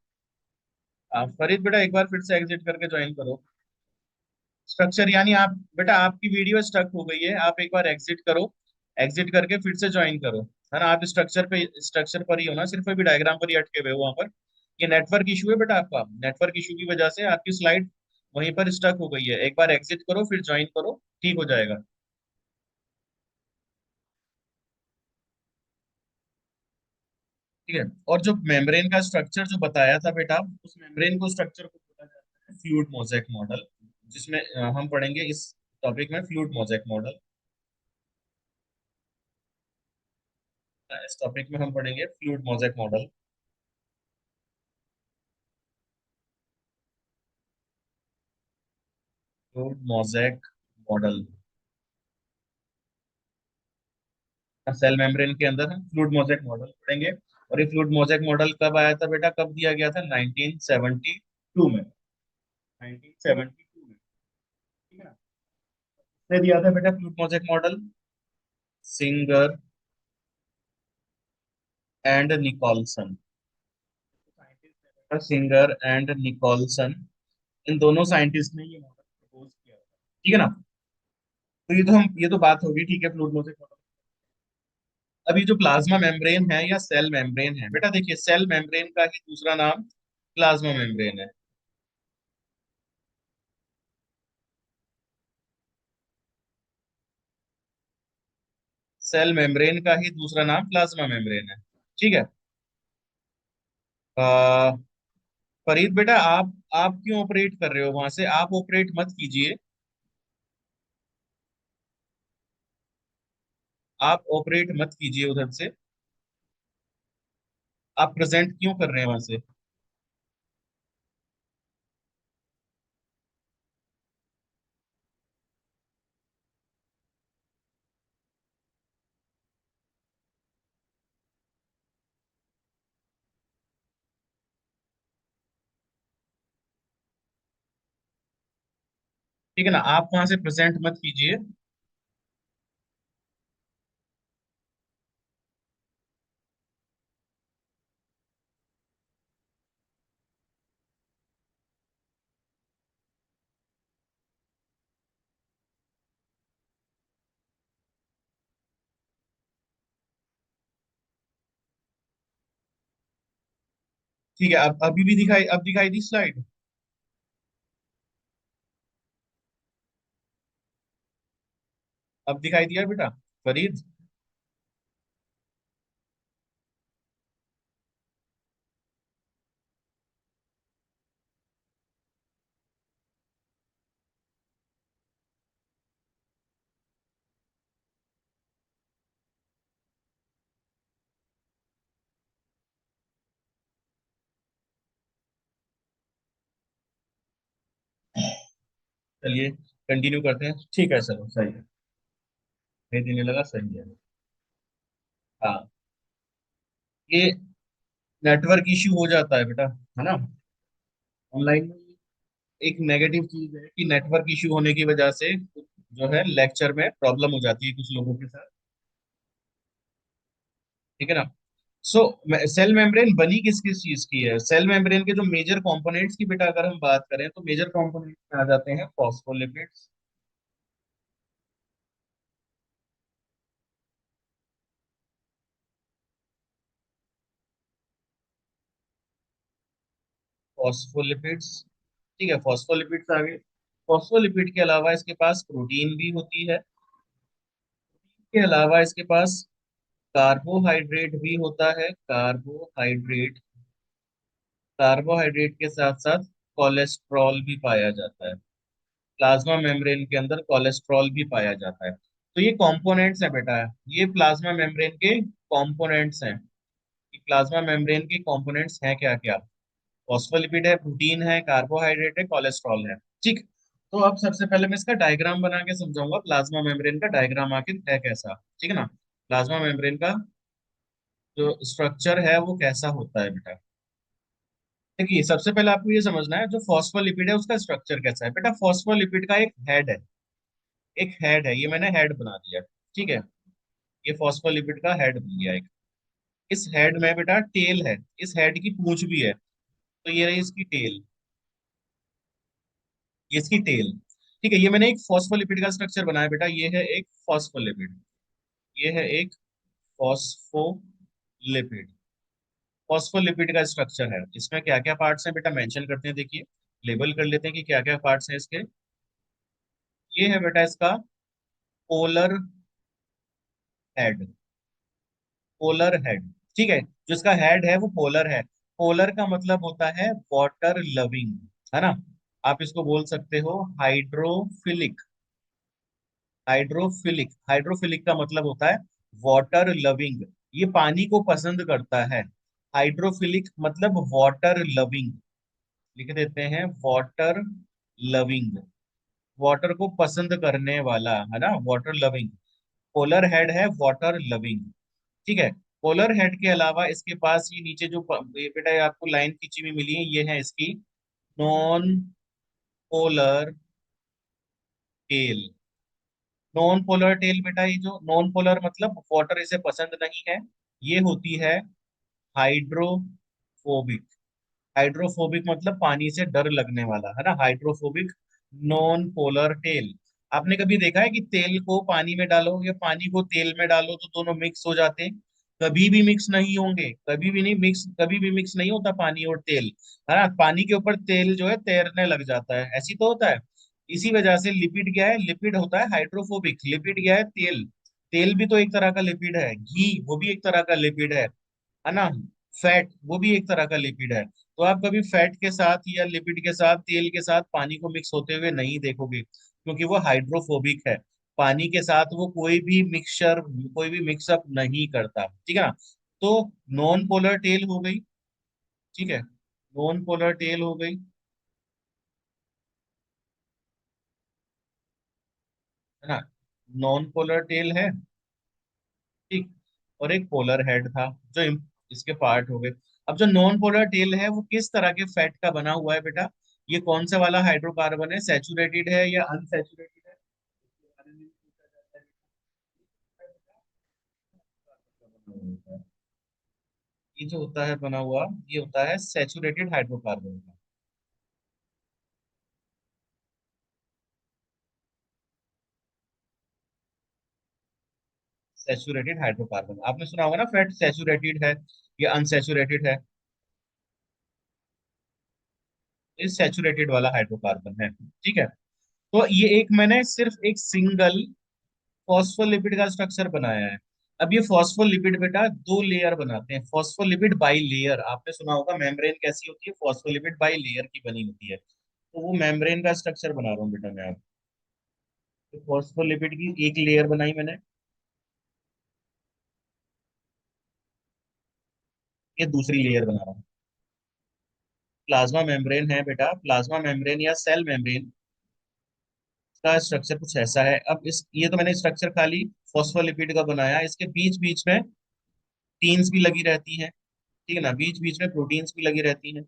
फरीद बेटा एक बार फिर से एग्जिट करके ज्वाइन करो। स्ट्रक्चर यानी आप बेटा आपकी वीडियो स्टक हो गई है, आप एक बार एग्जिट करो, एग्जिट करके फिर से ज्वाइन करो, है ना। आप स्ट्रक्चर पर ही हो ना, सिर्फ अभी डायग्राम पर ही अटके हुए हो वहां पर। ये नेटवर्क इशू है बेटा आपका, नेटवर्क इशू की वजह से आपकी स्लाइड वहीं पर स्टक हो गई है, एक बार एग्जिट करो फिर ज्वाइन करो, ठीक हो जाएगा। ठीक है, और जो मेम्ब्रेन का स्ट्रक्चर जो बताया था बेटा, उस मेम्ब्रेन को स्ट्रक्चर को बोला जाता है फ्लूइड मोज़ेक मॉडल, जिसमें हम पढ़ेंगे इस टॉपिक में फ्लूइड मोज़ेक मॉडल। इस टॉपिक में हम पढ़ेंगे fluid mosaic model, fluid mosaic model. Cell membrane के अंदर हम फ्लूइड मोज़ेक मॉडल पढ़ेंगे। और ये फ्लूइड मोज़ेक मॉडल कब आया था बेटा, कब दिया गया था? 1972 में। 1972 में, ठीक है ना? किसने दिया था बेटा fluid mosaic model? Singer and Nicolson. Singer and Nicolson, इन दोनों साइंटिस्ट ने ये मॉडल प्रपोज किया था, ठीक है ना? तो ये तो बात होगी, ठीक है, फ्लूइड मोज़ेक मॉडल। अभी जो प्लाज्मा मेम्ब्रेन है या सेल मेम्ब्रेन है बेटा, देखिए सेल मेम्ब्रेन का ही दूसरा नाम प्लाज्मा मेम्ब्रेन है। सेल मेम्ब्रेन का ही दूसरा नाम प्लाज्मा मेम्ब्रेन है, ठीक है। आ, फरीद बेटा, आप क्यों ऑपरेट कर रहे हो वहां से? आप ऑपरेट मत कीजिए, आप ऑपरेट मत कीजिए उधर से। आप प्रेजेंट क्यों कर रहे हैं वहां से? ठीक है ना, आप वहां से प्रेजेंट मत कीजिए। ठीक है, अब अभी भी दिखाई, अब दिखाई दी स्लाइड? अब दिखाई दिया बेटा फरीद? चलिए कंटिन्यू करते हैं, ठीक है, चलो सही है। नहीं देने लगा, सही है। हाँ, ये नेटवर्क इश्यू हो जाता है बेटा, है ना? ऑनलाइन में एक नेगेटिव चीज है कि नेटवर्क इश्यू होने की वजह से जो है लेक्चर में प्रॉब्लम हो जाती है कुछ लोगों के साथ, ठीक है ना? सो सेल मेम्ब्रेन बनी किस किस चीज की है? सेल मेम्ब्रेन के जो मेजर कंपोनेंट्स की बेटा अगर हम बात करें तो मेजर कंपोनेंट्स में आ जाते हैं फॉस्फोलिपिड्स। फॉस्फोलिपिड्स, ठीक है, फॉस्फोलिपिड्स आ गए। फॉस्फोलिपिड के अलावा इसके पास प्रोटीन भी होती है, के अलावा इसके पास कार्बोहाइड्रेट भी होता है, कार्बोहाइड्रेट। कार्बोहाइड्रेट के साथ साथ कोलेस्ट्रॉल भी पाया जाता है। प्लाज्मा मेम्ब्रेन के अंदर कोलेस्ट्रॉल भी पाया जाता है। तो ये कंपोनेंट्स है बेटा, ये प्लाज्मा मेम्ब्रेन के कंपोनेंट्स हैं। कि प्लाज्मा मेम्ब्रेन के कंपोनेंट्स हैं क्या क्या? फॉस्फोलिपिड है, प्रोटीन है, कार्बोहाइड्रेट है, कोलेस्ट्रॉल है, ठीक। तो अब सबसे पहले मैं इसका डायग्राम बना के समझाऊंगा, प्लाज्मा मेम्ब्रेन का डायग्राम आखिर है कैसा, ठीक है ना? प्लाज्मा मेम्ब्रेन का जो स्ट्रक्चर है वो कैसा होता है बेटा। देखिए सबसे पहले आपको ये समझना है जो फॉस्फोलिपिड है उसका स्ट्रक्चर कैसा है बेटा। फॉस्फोलिपिड का एक हेड है, एक हेड है, ये मैंने हेड बना दिया, ठीक है। ये फॉस्फोलिपिड का हेड बन गया एक। इस हेड में बेटा टेल है, इस हेड की पूंछ भी है, तो ये रही इसकी टेल, ये इसकी टेल, ठीक है। ये मैंने एक फॉस्फोलिपिड का स्ट्रक्चर बनाया बेटा, ये है एक फॉस्फोलिपिड, ये है एक फॉस्फोलिपिड। फॉस्फोलिपिड का स्ट्रक्चर है, इसमें क्या क्या पार्ट्स हैं बेटा मेंशन करते हैं, देखिए लेबल कर लेते हैं कि क्या क्या पार्ट्स हैं इसके। ये है बेटा इसका पोलर हेड, पोलर हेड, ठीक है। जो इसका हेड है वो पोलर है। पोलर का मतलब होता है वाटर लविंग, है ना? आप इसको बोल सकते हो हाइड्रोफिलिक। हाइड्रोफिलिक, हाइड्रोफिलिक का मतलब होता है वाटर लविंग, ये पानी को पसंद करता है। हाइड्रोफिलिक मतलब वाटर लविंग, लिख देते हैं वाटर लविंग, वाटर को पसंद करने वाला, है ना, वाटर लविंग। पोलर हेड है वाटर लविंग। ठीक है। पोलर हेड के अलावा इसके पास ये नीचे जो ये बेटा ये आपको लाइन खींची हुई मिली है, ये है इसकी non polar tail. Non polar tail बेटा, ये जो नॉन पोलर मतलब वाटर इसे पसंद नहीं है, ये होती है हाइड्रोफोबिक। हाइड्रोफोबिक मतलब पानी से डर लगने वाला, है ना, हाइड्रोफोबिक नॉन पोलर टेल। आपने कभी देखा है कि तेल को पानी में डालो या पानी को तेल में डालो तो दोनों मिक्स हो जाते हैं? कभी भी मिक्स नहीं होंगे, कभी भी नहीं मिक्स, कभी भी मिक्स नहीं होता पानी और तेल, है ना। पानी के ऊपर तेल जो है तैरने लग जाता है, ऐसी तो होता है। इसी वजह से लिपिड क्या है, लिपिड होता है हाइड्रोफोबिक। लिपिड क्या है, तेल। तेल भी तो एक तरह का लिपिड है, घी वो भी एक तरह का लिपिड है ना। फैट वो भी एक तरह का लिपिड है। तो आप कभी फैट के साथ या लिपिड के साथ, तेल के साथ पानी को मिक्स होते हुए नहीं देखोगे, क्योंकि वो हाइड्रोफोबिक है। पानी के साथ वो कोई भी मिक्सचर, कोई भी मिक्सअप नहीं करता, ठीक है ना। तो नॉन पोलर टेल हो गई, ठीक है, नॉन पोलर टेल हो गई, है ना। नॉन पोलर टेल है, ठीक। और एक पोलर हेड था, जो इसके पार्ट हो गए। अब जो नॉन पोलर टेल है वो किस तरह के फैट का बना हुआ है बेटा? ये कौन सा वाला हाइड्रोकार्बन है, सेचुरेटेड है या अनसेचुरेटेड है? इसके बारे में भी पूछा जाता है। ये जो होता है बना हुआ, ये होता है सेचुरेटेड हाइड्रोकार्बन का। सेचुरेटेड हाइड्रोकार्बन, आपने सुना होगा ना, फैट सेचुरेटेड है या अनसेचुरेटेड है। ये सेचुरेटेड वाला हाइड्रोकार्बन है, ठीक है। तो ये एक मैंने सिर्फ एक सिंगल फॉस्फोलिपिड का स्ट्रक्चर बनाया है। अब ये फॉस्फोलिपिड बेटा दो लेयर बनाते हैं, फॉस्फोलिपिड बाई लेयर। आपने सुना होगा मेम्ब्रेन कैसी होती है, फॉस्फोलिपिड बाई लेयर की बनी होती है। तो वो मेम्ब्रेन का स्ट्रक्चर बना रहा हूँ बेटा मैं। अब तो फॉस्फोलिपिड की एक लेयर बनाई मैंने, ये दूसरी लेयर बना रहा हूँ। प्लाज्मा मेम्ब्रेन है बेटा, प्लाज्मा मेम्ब्रेन या सेल मेम्ब्रेन का स्ट्रक्चर कुछ ऐसा है। अब इस ये तो मैंने स्ट्रक्चर खाली फॉस्फोलिपिड का बनाया, इसके बीच बीच में प्रोटीन्स भी लगी रहती हैं, ठीक है ना, बीच बीच में प्रोटीन्स भी लगी रहती हैं।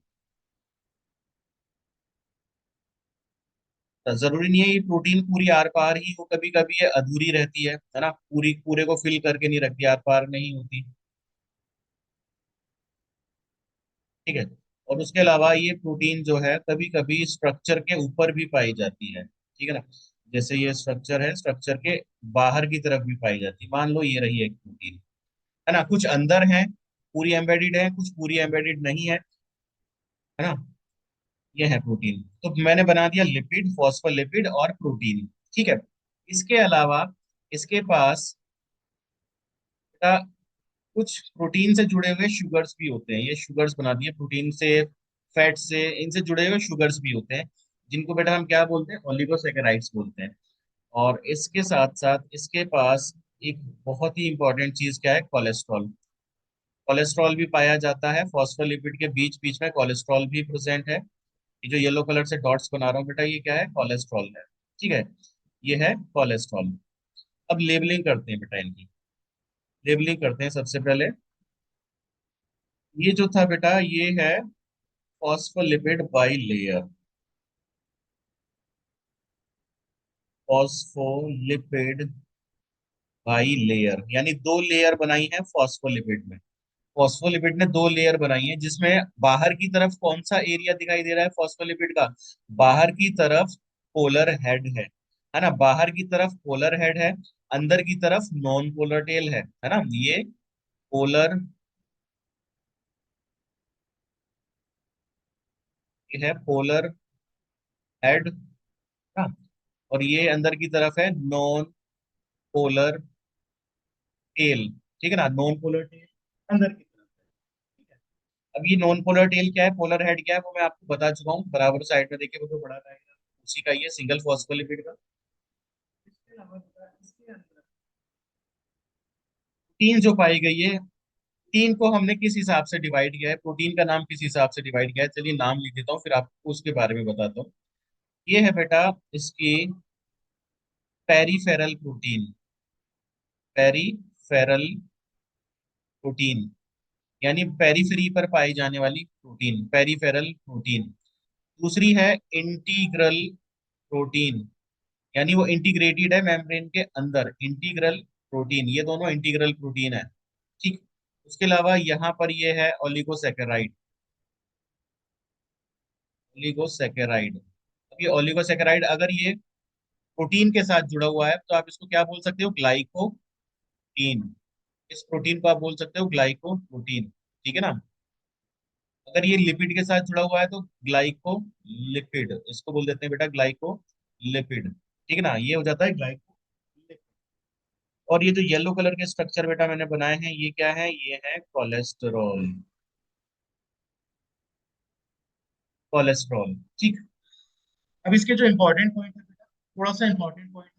तो जरूरी नहीं है ये प्रोटीन पूरी आर पार ही हो, कभी कभी ये अधूरी रहती है ना, पूरी पूरे को फिल करके नहीं रखती, आर पार नहीं होती, ठीक है। और उसके अलावा ये प्रोटीन जो है कभी कभी स्ट्रक्चर के ऊपर भी पाई जाती है, ठीक है ना। जैसे ये स्ट्रक्चर है, स्ट्रक्चर के बाहर की तरफ भी पाई जाती है। मान लो ये रही एक प्रोटीन, है ना, कुछ अंदर है पूरी एम्बेडेड है, कुछ पूरी एम्बेडेड नहीं है ना। ये है प्रोटीन, तो मैंने बना दिया लिपिड, फॉस्फोलिपिड और प्रोटीन, ठीक है। इसके अलावा इसके पास बेटा कुछ प्रोटीन से जुड़े हुए शुगर्स भी होते हैं, ये शुगर्स बना दिए प्रोटीन से, फैट से, इनसे जुड़े हुए शुगर्स भी होते हैं, जिनको बेटा हम क्या बोलते हैं, ओलिगोसैकेराइड्स बोलते हैं। और इसके साथ साथ इसके पास एक बहुत ही इंपॉर्टेंट चीज क्या है, कोलेस्ट्रॉल। कोलेस्ट्रॉल भी पाया जाता है, फॉस्फोलिपिड के बीच बीच में कोलेस्ट्रॉल भी प्रेजेंट है। ये जो येलो कलर से डॉट्स बना रहा हूँ बेटा, ये क्या है, कोलेस्ट्रॉल है, ठीक है। ये है कोलेस्ट्रॉल। अब लेबलिंग करते हैं बेटा इनकी, लेबलिंग करते हैं सबसे पहले। ये जो था बेटा ये है phospholipid by layer, phospholipid by layer, यानी दो लेयर बनाई है फॉस्फोलिपिड में। फॉस्फोलिपिड ने दो लेयर बनाई है, जिसमें बाहर की तरफ कौन सा एरिया दिखाई दे रहा है फॉस्फोलिपिड का, बाहर की तरफ पोलर हेड है ना, बाहर की तरफ पोलर हेड है, अंदर की तरफ नॉन पोलर टेल है ना। ये पोलर, ये है पोलर हेड ना, और ये अंदर की तरफ है नॉन पोलर टेल, ठीक है ना, नॉन पोलर टेल अंदर की तरफ है, ठीक है। अब ये नॉन पोलर टेल क्या है, पोलर हेड क्या है, वो मैं आपको बता चुका हूँ, बराबर साइड में देखिए वो तो बड़ा रहेगा, उसी का ये सिंगल फॉस्फोलिपिड का। इसके अलावा इसके अंदर तीन जो पाई गई है, तीन को हमने किस हिसाब से डिवाइड किया है, प्रोटीन का नाम किस हिसाब से डिवाइड किया है, चलिए नाम लिख देता हूँ फिर आपको उसके बारे में बताता हूँ। ये है बेटा इसकी पेरीफेरल प्रोटीन, पेरीफेरल प्रोटीन, यानी पेरीफेरी पर पाई जाने वाली प्रोटीन, पेरीफेरल प्रोटीन। दूसरी है इंटीग्रल प्रोटीन, यानी वो इंटीग्रेटेड है मेम्ब्रेन के अंदर, इंटीग्रल प्रोटीन, ये दोनों इंटीग्रल प्रोटीन है। ठीक। उसके अलावा यहाँ पर ये है ओलिगोसेकेराइड, ओलिगोसेकेराइड। अब ये ओलिगोसेकेराइड अगर ये प्रोटीन के साथ जुड़ा हुआ है तो आप इसको क्या बोल सकते हो, ग्लाइकोप्रोटीन। इस प्रोटीन को आप बोल सकते हो ग्लाइकोप्रोटीन, ठीक है ना। अगर ये लिपिड के साथ जुड़ा हुआ है तो ग्लाइकोलिपिड, इसको बोल देते हैं बेटा ग्लाइकोलिपिड, ठीक है ना, ये हो जाता है ग्लाइकोलिपिड। और ये जो येलो कलर के स्ट्रक्चर बेटा मैंने बनाए हैं, ये क्या है, ये है कोलेस्टेरॉल, कोलेस्ट्रॉल। ठीक। अब इसके जो इंपॉर्टेंट पॉइंट है बेटा, थोड़ा सा इंपॉर्टेंट पॉइंट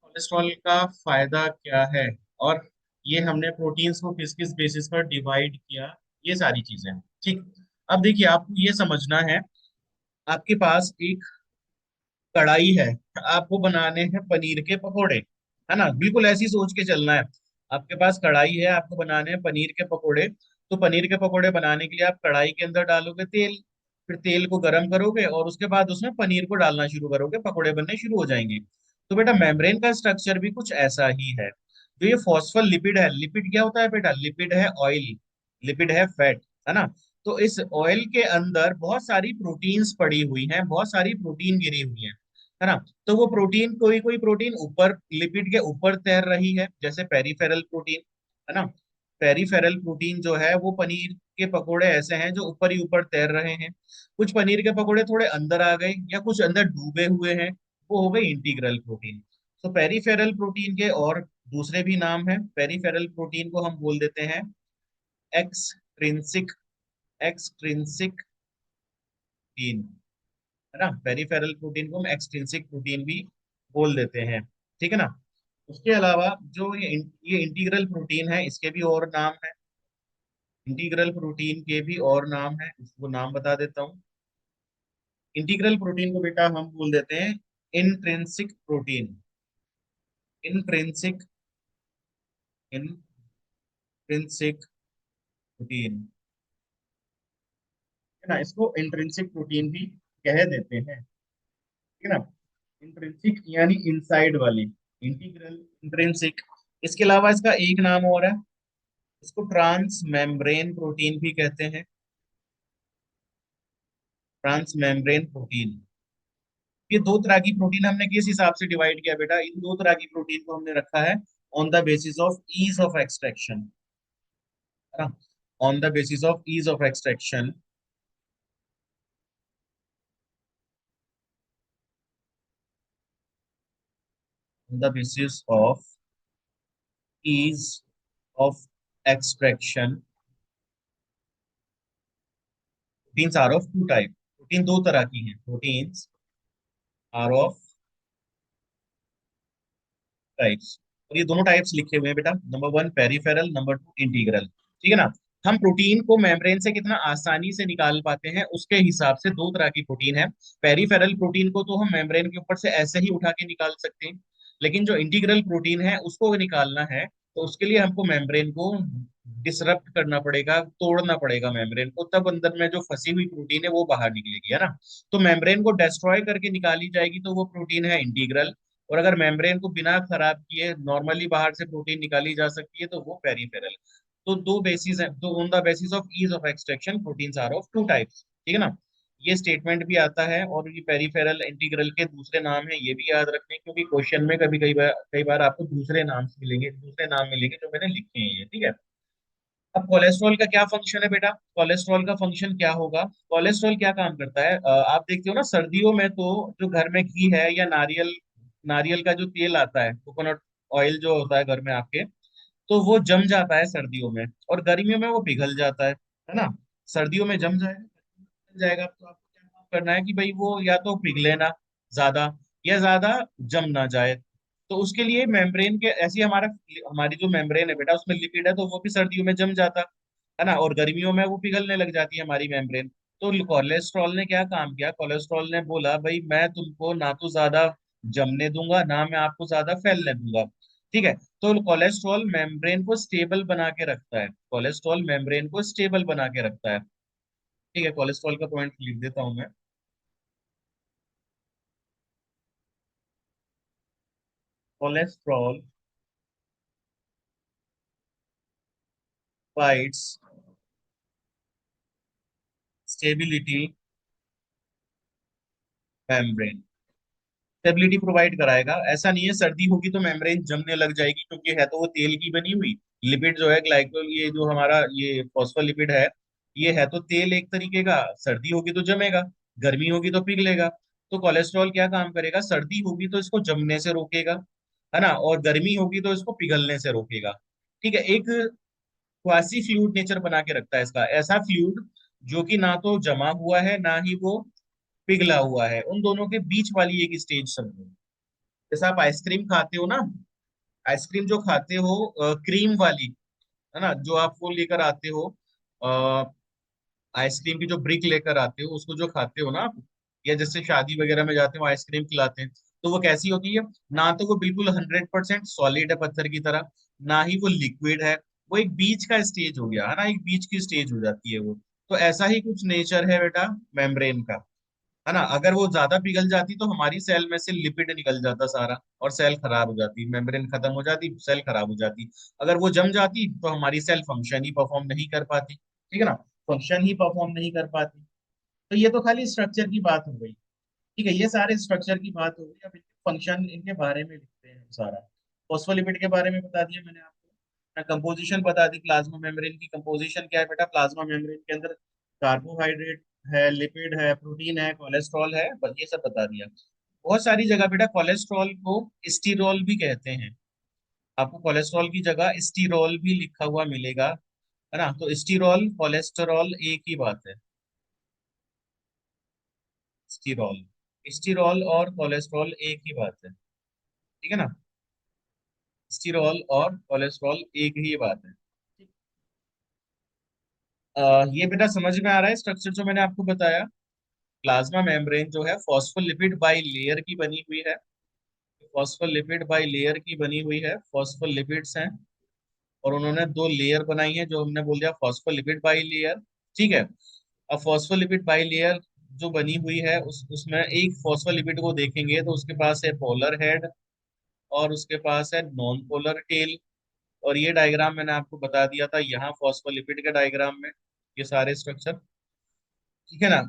कोलेस्ट्रॉल का फायदा क्या है, और ये हमने प्रोटीन्स को किस किस बेसिस पर डिवाइड किया, ये सारी चीजें। ठीक। अब देखिए आपको ये समझना है, आपके पास एक कढ़ाई है, आपको बनाने हैं पनीर के पकोड़े, है ना, बिल्कुल ऐसी सोच के चलना है। आपके पास कढ़ाई है, आपको बनाने हैं पनीर के पकोड़े। तो पनीर के पकोड़े बनाने के लिए आप कढ़ाई के अंदर डालोगे तेल, फिर तेल को गर्म करोगे और उसके बाद उसमें पनीर को डालना शुरू करोगे, पकोड़े बनने शुरू हो जाएंगे। तो बेटा मेम्ब्रेन का स्ट्रक्चर भी कुछ ऐसा ही है। तो ये फॉस्फोलिपिड है, लिपिड क्या होता है बेटा, लिपिड है ऑयल, लिपिड है फैट, है ना। तो इस ऑयल के अंदर बहुत सारी प्रोटीन्स पड़ी हुई हैं, बहुत सारी प्रोटीन गिरी हुई हैं, है ना। तो वो प्रोटीन, कोई कोई प्रोटीन ऊपर लिपिड के ऊपर तैर रही है, जैसे पेरीफेरल प्रोटीन, है ना। पेरीफेरल प्रोटीन जो है वो पनीर के पकोड़े ऐसे हैं जो ऊपर ही ऊपर तैर रहे हैं। कुछ पनीर के पकोड़े थोड़े अंदर आ गए या कुछ अंदर डूबे हुए हैं, वो हो गए इंटीग्रल प्रोटीन। तो पेरीफेरल प्रोटीन के और दूसरे भी नाम है, पेरीफेरल प्रोटीन को हम बोल देते हैं एक्सट्रिंसिक, एक्सट्रिंसिक प्रोटीन, है ना। पेरिफेरल प्रोटीन को हम एक्सट्रिंसिक प्रोटीन भी बोल देते हैं, ठीक है ना। उसके अलावा जो ये इंटीग्रल प्रोटीन है, इसके भी और नाम है, इंटीग्रल प्रोटीन के भी और नाम है, इसको नाम बता देता हूँ। इंटीग्रल प्रोटीन को बेटा हम बोल देते हैं intrinsic protein, intrinsic, intrinsic protein, है ना, इसको इंट्रिंसिक प्रोटीन भी कह देते हैं, ठीक है ना। इंट्रिंसिक यानी इनसाइड वाली, इंटीग्रल, इंट्रिंसिक। इसके अलावा इसका एक नाम और है, इसको ट्रांस मेम्ब्रेन प्रोटीन भी कहते हैं, ट्रांस मेम्ब्रेन प्रोटीन। ये दो तरह की प्रोटीन हमने किस हिसाब से डिवाइड किया बेटा, इन दो तरह की प्रोटीन को हमने रखा है on the basis of ease of extraction, है ना, on the basis of ease of extraction, on the basis of ease of extraction. Proteins are of two type, protein दो तरह की हैं, प्रोटीन्स आर ऑफ टाइप्स। और ये दोनों types लिखे हुए हैं बेटा, number one peripheral, number two integral, ठीक है ना। हम प्रोटीन को मेम्ब्रेन से कितना आसानी से निकाल पाते हैं उसके हिसाब से दो तरह की प्रोटीन है। पेरिफेरल प्रोटीन को तो हम मेम्ब्रेन के ऊपर से ऐसे ही उठा के निकाल सकते हैं, लेकिन जो इंटीग्रल प्रोटीन है उसको निकालना है तो उसके लिए हमको मेम्ब्रेन को डिसरप्ट करना पड़ेगा, तोड़ना पड़ेगा मेम्ब्रेन को, तब अंदर में जो फंसी हुई प्रोटीन है वो बाहर निकलेगी, है ना। तो मेम्ब्रेन को डिस्ट्रॉय करके निकाली जाएगी तो वो प्रोटीन है इंटीग्रल, और अगर मेम्ब्रेन को बिना खराब किए नॉर्मली बाहर से प्रोटीन निकाली जा सकती है तो वो पेरिफेरल। तो दो बेसिस है, तो on the basis of ease of extraction proteins are of two types, ठीक है ना। ये स्टेटमेंट भी आता है, और ये पेरिफेरल इंटीग्रल के दूसरे नाम है, ये भी याद रखने, क्योंकि क्वेश्चन में कभी कई बार आपको दूसरे नाम मिलेंगे, दूसरे नाम मिलेंगे जो मैंने लिखे हैं ये, ठीक है। अब कोलेस्ट्रॉल का क्या फंक्शन है बेटा, कोलेस्ट्रॉल का फंक्शन क्या होगा, कोलेस्ट्रॉल क्या काम करता है, आप देखते हो ना सर्दियों में तो जो घर में घी है या नारियल, नारियल का जो तेल आता है, कोकोनट ऑयल जो होता है घर में आपके, तो वो जम जाता है सर्दियों में, और गर्मियों में वो पिघल जाता है ना। सर्दियों में जम जाएगा, पिघल जाएगा, तो आपको क्या काम करना है कि भाई वो या तो पिघले ना ज्यादा, या ज्यादा जम ना जाए। तो उसके लिए मेम्ब्रेन के ऐसी हमारा, हमारी जो मेम्ब्रेन है बेटा उसमें लिपिड है, तो वो भी सर्दियों में जम जाता है ना, और गर्मियों में वो पिघलने लग जाती है हमारी मेम्ब्रेन। तो कोलेस्ट्रॉल ने क्या काम किया, कोलेस्ट्रॉल ने बोला भाई मैं तुमको ना तो ज्यादा जमने दूंगा, ना मैं आपको ज्यादा फैलने दूंगा, ठीक है। तो कोलेस्ट्रॉल मेम्ब्रेन को स्टेबल बना के रखता है, कोलेस्ट्रॉल मेम्ब्रेन को स्टेबल बना के रखता है। ठीक है, कोलेस्ट्रॉल का पॉइंट लिख देता हूं मैं। Cholesterol fights stability membrane, stability provide कराएगा। ऐसा नहीं है सर्दी होगी तो मेम्ब्रेन जमने लग जाएगी, क्योंकि है तो वो तेल की बनी हुई। लिपिड जो है ग्लाइकोल, ये जो हमारा ये फॉस्फोलिपिड है, ये तो तेल एक तरीके का। सर्दी होगी तो जमेगा, गर्मी होगी तो पिघलेगा। तो कोलेस्ट्रॉल क्या काम करेगा, सर्दी होगी तो इसको जमने से रोकेगा, है ना, और गर्मी होगी तो इसको पिघलने से रोकेगा। ठीक है, एक क्वासी फ्लूइड नेचर बना के रखता है इसका, ऐसा फ्लूइड जो कि ना तो जमा हुआ है ना ही वो पिघला हुआ है, उन दोनों के बीच वाली एक स्टेज समझो। जैसे आप आइसक्रीम खाते हो ना, आइसक्रीम जो खाते हो क्रीम वाली, है ना, जो आप वो लेकर आते हो, आइसक्रीम की जो ब्रिक लेकर आते हो उसको जो खाते हो ना आप, या जैसे शादी वगैरह में जाते हो आइसक्रीम खिलाते हैं, तो वो कैसी होती है, ना तो वो बिल्कुल 100% सॉलिड है पत्थर की तरह, ना ही वो लिक्विड है। वो एक बीच का स्टेज हो गया, है ना, एक बीच की स्टेज हो जाती है वो। तो ऐसा ही कुछ नेचर है बेटा मेम्ब्रेन का, है ना। अगर वो ज्यादा पिघल जाती तो हमारी सेल में से लिपिड निकल जाता सारा, और सेल खराब हो जाती, मेम्ब्रेन खत्म हो जाती, सेल खराब हो जाती। अगर वो जम जाती तो हमारी सेल फंक्शन ही परफॉर्म नहीं कर पाती, ठीक है ना, फंक्शन ही परफॉर्म नहीं कर पाती। तो ये तो खाली स्ट्रक्चर की बात हो गई। ठीक है, ये सारे स्ट्रक्चर की बात हो गई। अब इनके फंक्शन, इनके बारे में लिखते हैं हम सारा। फॉस्फोलिपिड के बारे में बता दिया मैंने आपको, कंपोजिशन बता दी, प्लाज्मा मेम्ब्रेन की कंपोजिशन क्या है बेटा, प्लाज्मा मेम्ब्रेन के अंदर कार्बोहाइड्रेट है, लिपिड है, प्रोटीन है, कोलेस्ट्रॉल है, बस ये सब बता दिया। बहुत सारी जगह बेटा कोलेस्ट्रॉल को स्टीरोल भी कहते हैं, आपको कोलेस्ट्रॉल की जगह स्टीरोल भी लिखा हुआ मिलेगा, है ना। तो स्टीरोल कोलेस्ट्रॉल एक ही बात है, स्टीरोल, स्टीरोल और कोलेस्ट्रॉल एक ही बात है, ठीक है ना, स्टीरोल और कोलेस्ट्रॉल एक ही बात है। ये बेटा समझ में आ रहा है स्ट्रक्चर जो मैंने आपको बताया। प्लाज्मा मेम्ब्रेन जो है फॉस्फोलिपिड बाई लेयर की बनी हुई है, फॉस्फोलिपिड बाई लेयर की बनी हुई है, फॉस्फोलिपिड्स हैं, और उन्होंने दो लेयर बनाई है जो हमने बोल दिया फॉस्फोलिपिड बाई लेयर। ठीक है, अब फॉस्फोलिपिड बाई लेयर जो बनी हुई है उसमें एक फॉस्फोलिपिड को देखेंगे तो उसके पास है पोलर हेड और उसके पास है नॉन पोलर टेल। और ये डायग्राम मैंने आपको बता दिया था यहाँ फॉस्फोलिपिड के डायग्राम में, ये सारे स्ट्रक्चर, ठीक है ना।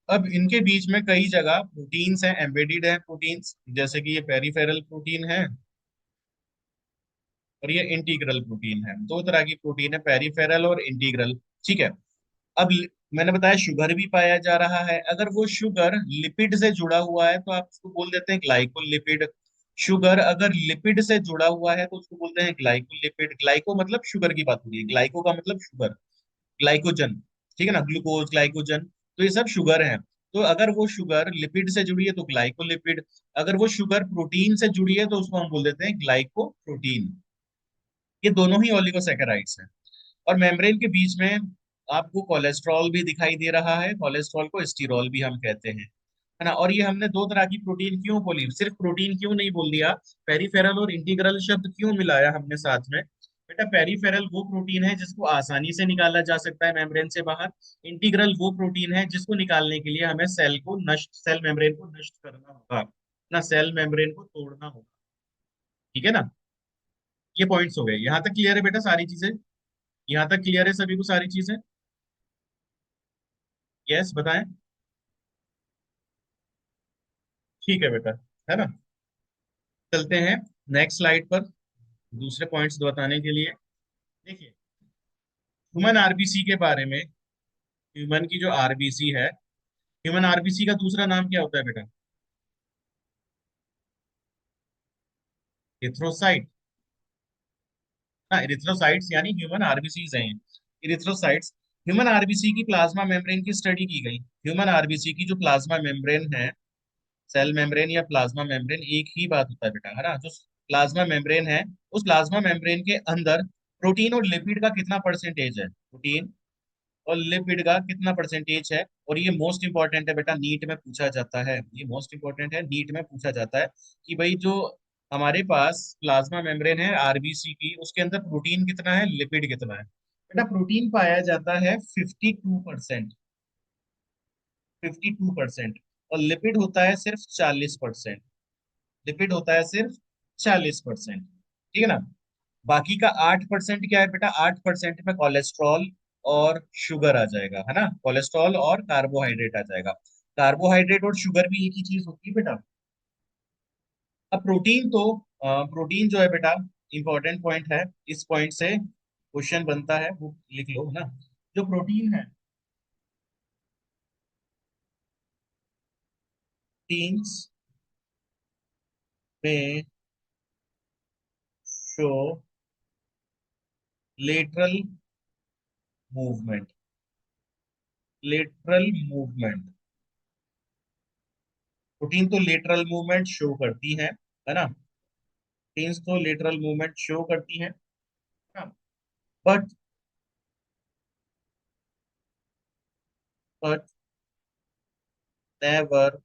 अब इनके बीच में कई जगह प्रोटीन्स हैं, एम्बेडेड हैं प्रोटीन्स, जैसे कि ये पेरिफेरल प्रोटीन है और ये इंटीग्रल प्रोटीन है। दो तरह की प्रोटीन है, पेरिफेरल और इंटीग्रल। ठीक है, अब मैंने बताया शुगर भी पाया जा रहा है। अगर वो शुगर लिपिड से जुड़ा हुआ है तो आप उसको बोल देते हैं ग्लाइकोलिपिड। शुगर अगर लिपिड से जुड़ा हुआ है तो उसको बोलते हैं ग्लाइकोलिपिड। ग्लाइको मतलब शुगर की बात हो रही है, ग्लाइको का मतलब शुगर, ग्लाइकोजन, ठीक है ना, ग्लूकोज ग्लाइकोजन, तो ये सब शुगर है। तो अगर वो शुगर लिपिड से जुड़ी है तो ग्लाइकोलिपिड, अगर वो शुगर प्रोटीन से जुड़ी है तो उसको हम बोल देते हैं ग्लाइकोप्रोटीन। ये दोनों ही ओलिगोसैकेराइड्स हैं। और मेम्ब्रेन के बीच में आपको कोलेस्ट्रॉल भी दिखाई दे रहा है, कोलेस्ट्रॉल को स्टीरोल भी हम कहते हैं, है ना। और ये हमने दो तरह की प्रोटीन क्यों बोली, सिर्फ प्रोटीन क्यों नहीं बोल दिया, पेरिफेरल और इंटीग्रल शब्द क्यों मिलाया हमने साथ में। बेटा पेरिफेरल वो प्रोटीन है जिसको आसानी से निकाला जा सकता है मेम्ब्रेन से बाहर, इंटीग्रल वो प्रोटीन है जिसको निकालने के लिए हमें सेल मेम्ब्रेन को नष्ट करना होगा, ना सेल मेम्ब्रेन को तोड़ना होगा, ठीक है ना। ये पॉइंट्स हो गए, यहाँ तक क्लियर है बेटा सारी चीजें, यहाँ तक क्लियर है सभी को सारी चीजें। यस बताएं। ठीक है बेटा, है ना। चलते हैं नेक्स्ट स्लाइड पर दूसरे पॉइंट्स बताने के लिए। देखिए, ह्यूमन आरबीसी के बारे में, ह्यूमन की जो आरबीसी है, ह्यूमन आरबीसी का दूसरा नाम क्या होता है बेटा, एथ्रोसाइट ना, एरिथ्रोसाइट्स यानी ह्यूमन आरबीसीज हैं, एरिथ्रोसाइट्स। ह्यूमन आरबीसी की प्लाज्मा मेम्ब्रेन की स्टडी की गई। ह्यूमन आरबीसी की जो प्लाज्मा मेम्ब्रेन है, सेल मेम्ब्रेन या प्लाज्मा मेम्ब्रेन एक ही बात होता है बेटा, है ना। जो प्लाज्मा मेम्ब्रेन है, उस प्लाज्मा मेम्ब्रेन के अंदर प्रोटीन और लिपिड का कितना परसेंटेज है, प्रोटीन और लिपिड का कितना परसेंटेज है। और ये मोस्ट इंपॉर्टेंट है बेटा, नीट में पूछा जाता है, ये मोस्ट इंपॉर्टेंट है, नीट में पूछा जाता है कि भाई जो हमारे पास प्लाज्मा मेम्ब्रेन है आरबीसी की, उसके अंदर प्रोटीन कितना है, लिपिड कितना है? बेटा प्रोटीन पाया जाता है 52%, 52%। और लिपिड होता है सिर्फ 40%। लिपिड होता है सिर्फ 40%। ठीक है ना? बाकी का 8% क्या है बेटा? 8% में कोलेस्ट्रॉल और शुगर आ जाएगा, है ना? कोलेस्ट्रॉल और कार्बोहाइड्रेट आ जाएगा। कार्बोहाइड्रेट और शुगर भी एक ही चीज होती है बेटा। अब प्रोटीन तो प्रोटीन जो है बेटा, इंपॉर्टेंट पॉइंट है। इस पॉइंट से क्वेश्चन बनता है, वो लिख लो ना। जो प्रोटीन है, प्रोटीन्स में show lateral movement, lateral movement. Protein तो लेटरल मूवमेंट शो करती है ना? प्रोटीन्स तो लेटरल मूवमेंट शो करती है ना? But but never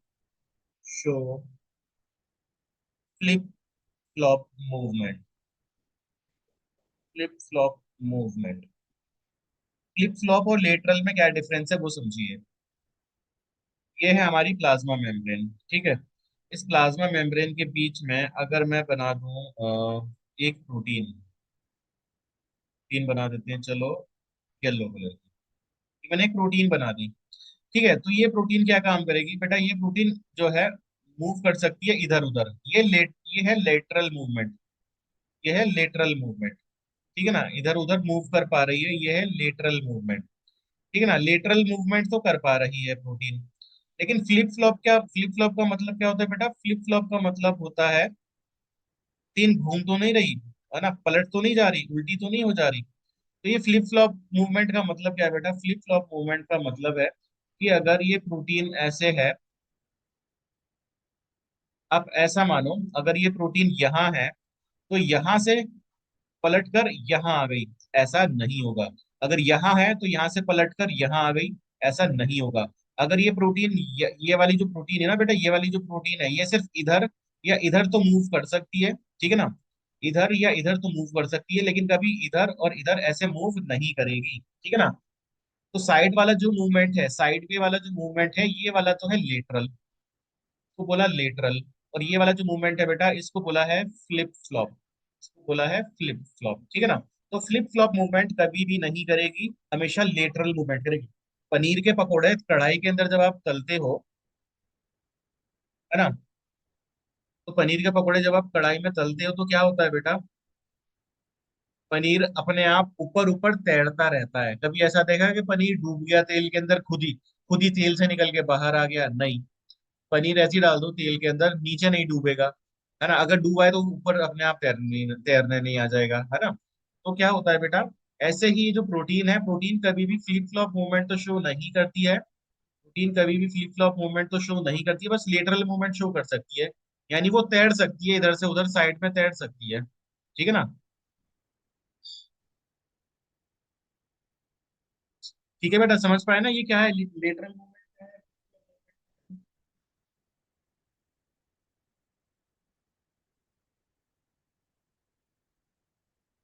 show flip flop movement, flip flop movement. Flip flop और लेटरल में क्या डिफरेंस है वो समझिए। ये है हमारी प्लाज्मा मेम्ब्रेन, ठीक है। इस प्लाज्मा मेम्ब्रेन के बीच में अगर मैं बना दूं एक प्रोटीन, प्रोटीन बना देते हैं चलो, येलो कलर की मैंने एक प्रोटीन बना दी। ठीक है, तो ये प्रोटीन क्या काम करेगी बेटा? ये प्रोटीन जो है मूव कर सकती है इधर उधर। ये है लेटरल मूवमेंट, ये है लेटरल मूवमेंट। ठीक है ना? इधर उधर मूव कर पा रही है, ये है लेटरल मूवमेंट। ठीक है ना? लेटरल मूवमेंट तो कर पा रही है प्रोटीन। लेकिन फ्लिप फ्लॉप, क्या फ्लिप फ्लॉप का मतलब क्या होता है बेटा? फ्लिप फ्लॉप का मतलब होता है तीन घूम तो नहीं रही, है ना? पलट तो नहीं जा रही, उल्टी तो नहीं हो जा रही। तो ये फ्लिप फ्लॉप मूवमेंट का मतलब क्या है बेटा? फ्लिप फ्लॉप मूवमेंट का मतलब है कि अगर ये प्रोटीन ऐसे है, आप ऐसा मानो अगर ये प्रोटीन यहाँ है तो यहाँ से पलट कर यहाँ आ गई, ऐसा नहीं होगा। अगर यहाँ है तो यहाँ से पलट कर यहाँ आ गई, ऐसा नहीं होगा। अगर ये प्रोटीन, ये वाली जो प्रोटीन है ना बेटा, ये वाली जो प्रोटीन है, ये सिर्फ इधर या इधर तो मूव कर सकती है, ठीक है ना? इधर या इधर तो मूव कर सकती है, लेकिन कभी इधर और इधर ऐसे मूव नहीं करेगी, ठीक है ना? तो साइड वाला जो मूवमेंट है, साइड पे वाला जो मूवमेंट है, ये वाला तो है लेटरल, इसको बोला लेटरल। और ये वाला जो मूवमेंट है बेटा, इसको बोला है फ्लिप फ्लॉप, इसको बोला है फ्लिप फ्लॉप, ठीक है ना? तो फ्लिप फ्लॉप मूवमेंट कभी भी नहीं करेगी, हमेशा लेटरल मूवमेंट करेगी। पनीर के पकोड़े कढ़ाई के अंदर जब आप तलते हो, है ना? तो पनीर के पकोड़े जब आप कढ़ाई में तलते हो तो क्या होता है बेटा? पनीर अपने आप ऊपर ऊपर तैरता रहता है। कभी ऐसा देखा है कि पनीर डूब गया तेल के अंदर, खुद ही तेल से निकल के बाहर आ गया? नहीं। पनीर ऐसी डाल दो तेल के अंदर, नीचे नहीं डूबेगा, है ना? अगर डूबा है तो ऊपर अपने आप तैरने नहीं आ जाएगा, है ना? तो क्या होता है बेटा, ऐसे ही जो प्रोटीन है, प्रोटीन कभी भी फ्लिप फ्लॉप मूवमेंट तो शो नहीं करती है। प्रोटीन कभी भी फ्लिप फ्लॉप मूवमेंट तो शो नहीं करती है, बस लेटरल मूवमेंट शो कर सकती है। यानी वो तैर सकती है, इधर से उधर साइड में तैर सकती है, ठीक है ना? ठीक है बेटा, समझ पाए ना ये क्या है लेटरल मूवमेंट है?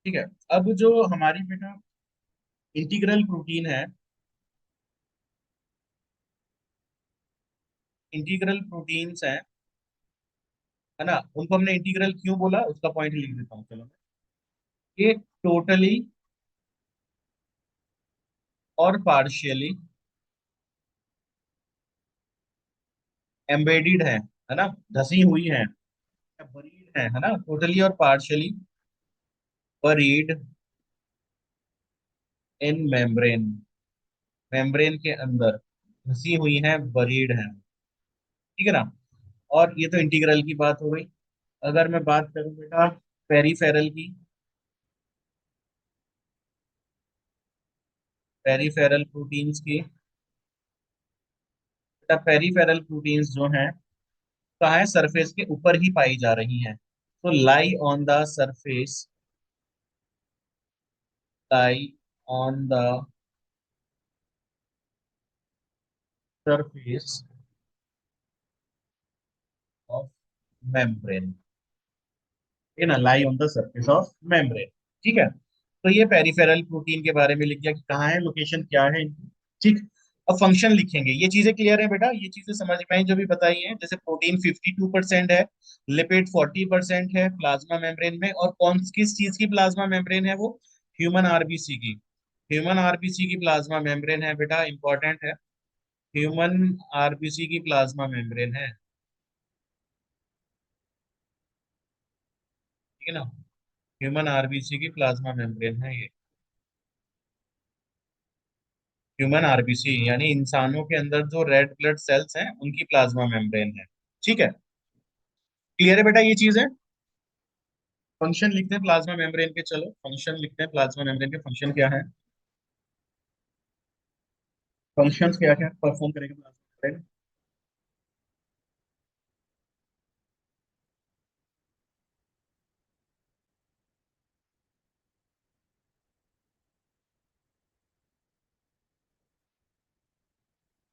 ठीक है। अब जो हमारी बेटा इंटीग्रल प्रोटीन है, इंटीग्रल प्रोटीन्स है, है ना? उनको हमने इंटीग्रल क्यों बोला, उसका पॉइंट लिख देता हूँ चलो। ये टोटली और पार्शियली एम्बेडेड है ना? धसी हुई है, बरीड है ना? टोटली और पार्शियली बरीड इन मेम्ब्रेन, मेम्ब्रेन के अंदर धसी हुई है, बरीड है, ठीक है ना? और ये तो इंटीग्रल की बात हो गई। अगर मैं बात करूं बेटा पेरीफेरल की, पेरीफेरल प्रोटीन्स की, बेटा पेरीफेरल प्रोटीन्स जो हैं कहाँ है? सरफेस के ऊपर ही पाई जा रही हैं। तो lie on the surface, lie on the surface of membrane, है ना, lie on the surface of membrane. ठीक है, तो ये पेरिफेरल प्रोटीन के बारे में लिख दिया कि कहाँ है, लोकेशन क्या है इनकी। ठीक। अब फंक्शन लिखेंगे, ये चीजें क्लियर है बेटा, ये चीजें समझ में आई जो भी बताई है। जैसे प्रोटीन 52% है, लिपिड 40% है प्लाज्मा मेम्ब्रेन में, और कौन किस चीज की प्लाज्मा मेम्ब्रेन है वो, ह्यूमन आरबीसी की। ह्यूमन आरबीसी की प्लाज्मा मेम्ब्रेन है बेटा, इंपॉर्टेंट है। ह्यूमन आरबीसी की प्लाज्मा मेम्ब्रेन है, ठीक है ना। ह्यूमन आरबीसी की प्लाज्मा मेम्ब्रेन है ये। ह्यूमन आरबीसी यानी इंसानों के अंदर जो रेड ब्लड सेल्स हैं उनकी प्लाज्मा मेम्ब्रेन है। ठीक है, क्लियर है बेटा ये चीज है। फंक्शन लिखते हैं प्लाज्मा मेम्ब्रेन के, चलो फंक्शन लिखते हैं प्लाज्मा मेम्ब्रेन के। फंक्शन क्या है, फंक्शंस क्या क्या परफॉर्म करेगा प्लाज्मा मेम्ब्रेन,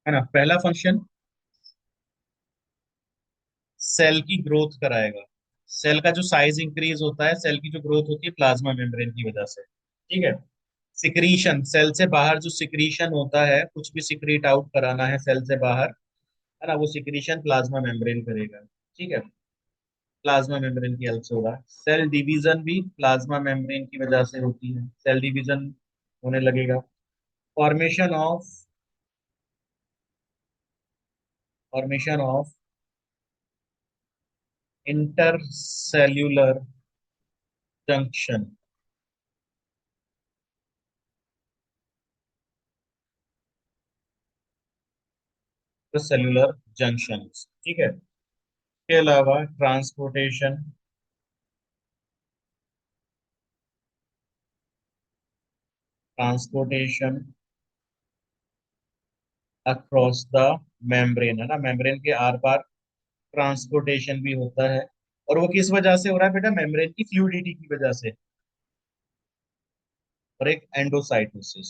है ना। पहला फंक्शन सेल की ग्रोथ कराएगा। सेल का जो साइज इंक्रीज होता है, सेल की जो ग्रोथ होती है प्लाज्मा मेम्ब्रेन की वजह से। ठीक है। सिक्रीशन, सेल से बाहर जो सिक्रीशन होता है, कुछ भी सिक्रीट आउट कराना है सेल से बाहर, है ना, वो सिक्रीशन प्लाज्मा मेम्ब्रेन करेगा। ठीक है, प्लाज्मा मेम्ब्रेन की हेल्प से होगा। सेल डिवीजन भी प्लाज्मा मेम्ब्रेन की वजह से होती है, सेल डिवीजन होने लगेगा। Formation of formation of intercellular junction, cellular junction. ठीक है, के अलावा ट्रांसपोर्टेशन अक्रॉस द मेम्ब्रेन, है ना, मेम्ब्रेन के आर पार ट्रांसपोर्टेशन भी होता है। और वो किस वजह से हो रहा है बेटा, मेम्ब्रेन की फ्लूइडिटी की वजह से। और एक एंडोसाइटोसिस,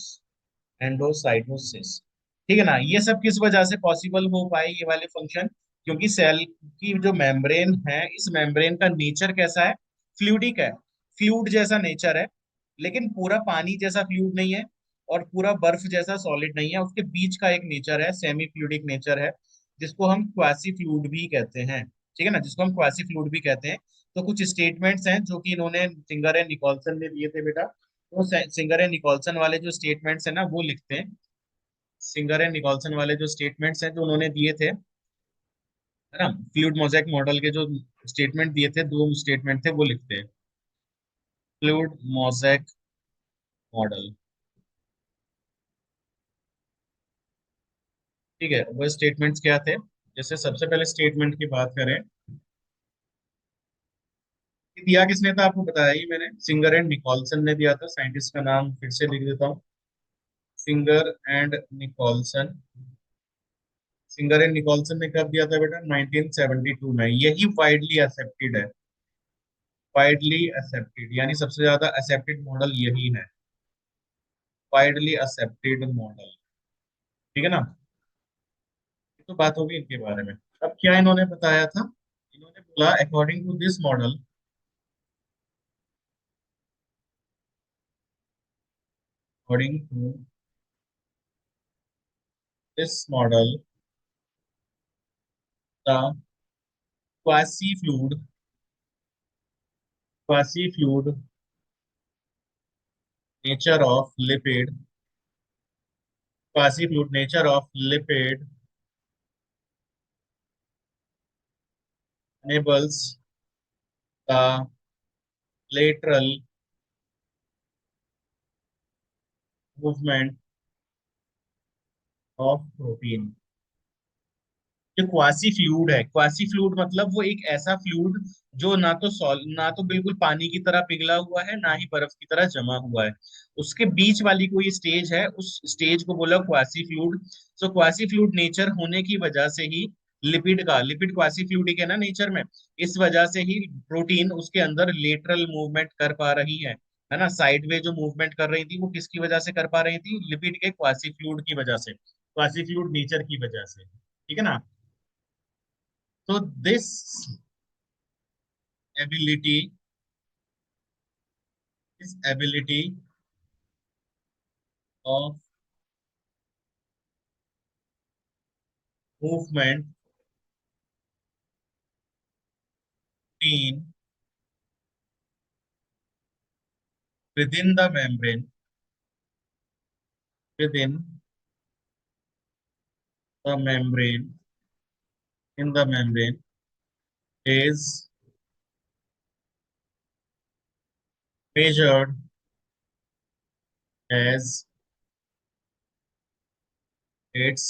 एंडोसाइटोसिस। ठीक है ना, ये सब किस वजह से पॉसिबल हो पाए ये वाले फंक्शन, क्योंकि सेल की जो मेम्ब्रेन है, इस मेम्ब्रेन का नेचर कैसा है, फ्लूइडिक है, फ्लूइड जैसा नेचर है। लेकिन पूरा पानी जैसा फ्लूइड नहीं है, और पूरा बर्फ जैसा सॉलिड नहीं है, उसके बीच का एक नेचर है, सेमी फ्लूइडिक नेचर है, जिसको हम क्वासी फ्लूइड भी कहते हैं। ठीक है ना, जिसको हम क्वासी फ्लूइड भी कहते हैं। तो कुछ स्टेटमेंट्स हैं जो कि इन्होंने, सिंगर एंड निकोलसन ने दिए थे बेटा। तो सिंगर एंड निकोलसन वाले जो स्टेटमेंट्स हैं ना वो लिखते हैं। सिंगर एंड निकोलसन वाले जो स्टेटमेंट्स हैं जो उन्होंने दिए थे, है ना, फ्लूइड मोज़ेक मॉडल के जो स्टेटमेंट दिए थे, दो स्टेटमेंट थे, वो लिखते हैं। Fluid mosaic model. ठीक है, वो स्टेटमेंट्स क्या थे, जैसे सबसे पहले स्टेटमेंट की बात करें, ये दिया किसने था आपको बताया ही मैंने, सिंगर एंड निकोलसन ने दिया था। साइंटिस्ट का नाम फिर से लिख देता हूँ, Singer and Nicolson. Singer and Nicolson ने कब दिया था बेटा, 1972 में। यही वाइडली एक्सेप्टेड है, वाइडली एक्सेप्टेड यानी सबसे ज्यादा एक्सेप्टेड मॉडल यही है, वाइडली एक्सेप्टेड मॉडल। ठीक है ना, ये तो बात होगी इनके बारे में। अब क्या इन्होंने बताया था, इन्होंने बोला according to this model, according to this model the quasi fluid, quasi fluid nature of lipid, quasi fluid nature of lipid enables the lateral movement of protein। जो क्वासी फ्लूइड है, क्वासी फ्लूइड मतलब वो एक ऐसा fluid जो ना तो बिल्कुल पानी की तरह पिघला हुआ है, ना ही बर्फ की तरह जमा हुआ है, उसके बीच वाली कोई स्टेज है, उस स्टेज को बोला क्वासी फ्लूइड। सो क्वासी फ्लूइड नेचर होने की वजह से ही लिपिड का, लिपिड क्वासी फ्लूइडिक है ना नेचर में, इस वजह से ही प्रोटीन उसके अंदर लेटरल मूवमेंट कर पा रही है ना, साइड में जो मूवमेंट कर रही थी वो किसकी वजह से कर पा रही थी, लिपिड के क्वासी फ्लूइड की वजह से, क्वासी फ्लूइड नेचर की वजह से। ठीक है ना। So this ability इस ability of movement in within the membrane within the membrane in the membrane is measured as its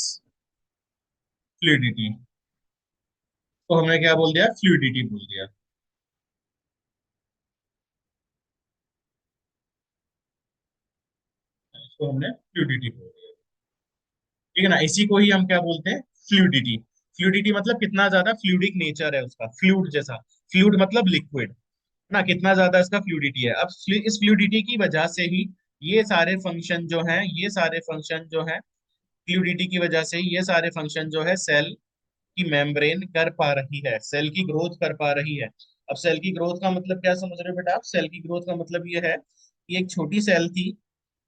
fluidity। तो हमने क्या बोल दिया, फ्लूइडिटी बोल दिया। इसको हमने फ्लूइडिटी बोल दिया। ठीक है ना, इसी को ही हम क्या बोलते हैं, फ्लूइडिटी। फ्लूइडिटी मतलब कितना ज्यादा फ्लूइडिक नेचर है उसका, फ्लूइड जैसा। फ्लूइड मतलब लिक्विड ना, कितना ज्यादा इसका फ्लूइडिटी है। अब इस फ्लूइडिटी की वजह से ही ये सारे फंक्शन जो हैं, ये सारे फंक्शन जो हैं, फ्लूइडिटी की वजह से ही ये सारे फंक्शन जो है सेल की मेम्ब्रेन कर पा रही है, सेल की ग्रोथ कर पा रही है। अब सेल की ग्रोथ का मतलब क्या समझ रहे हो बेटा आप? सेल की ग्रोथ का मतलब ये है कि एक छोटी सेल थी,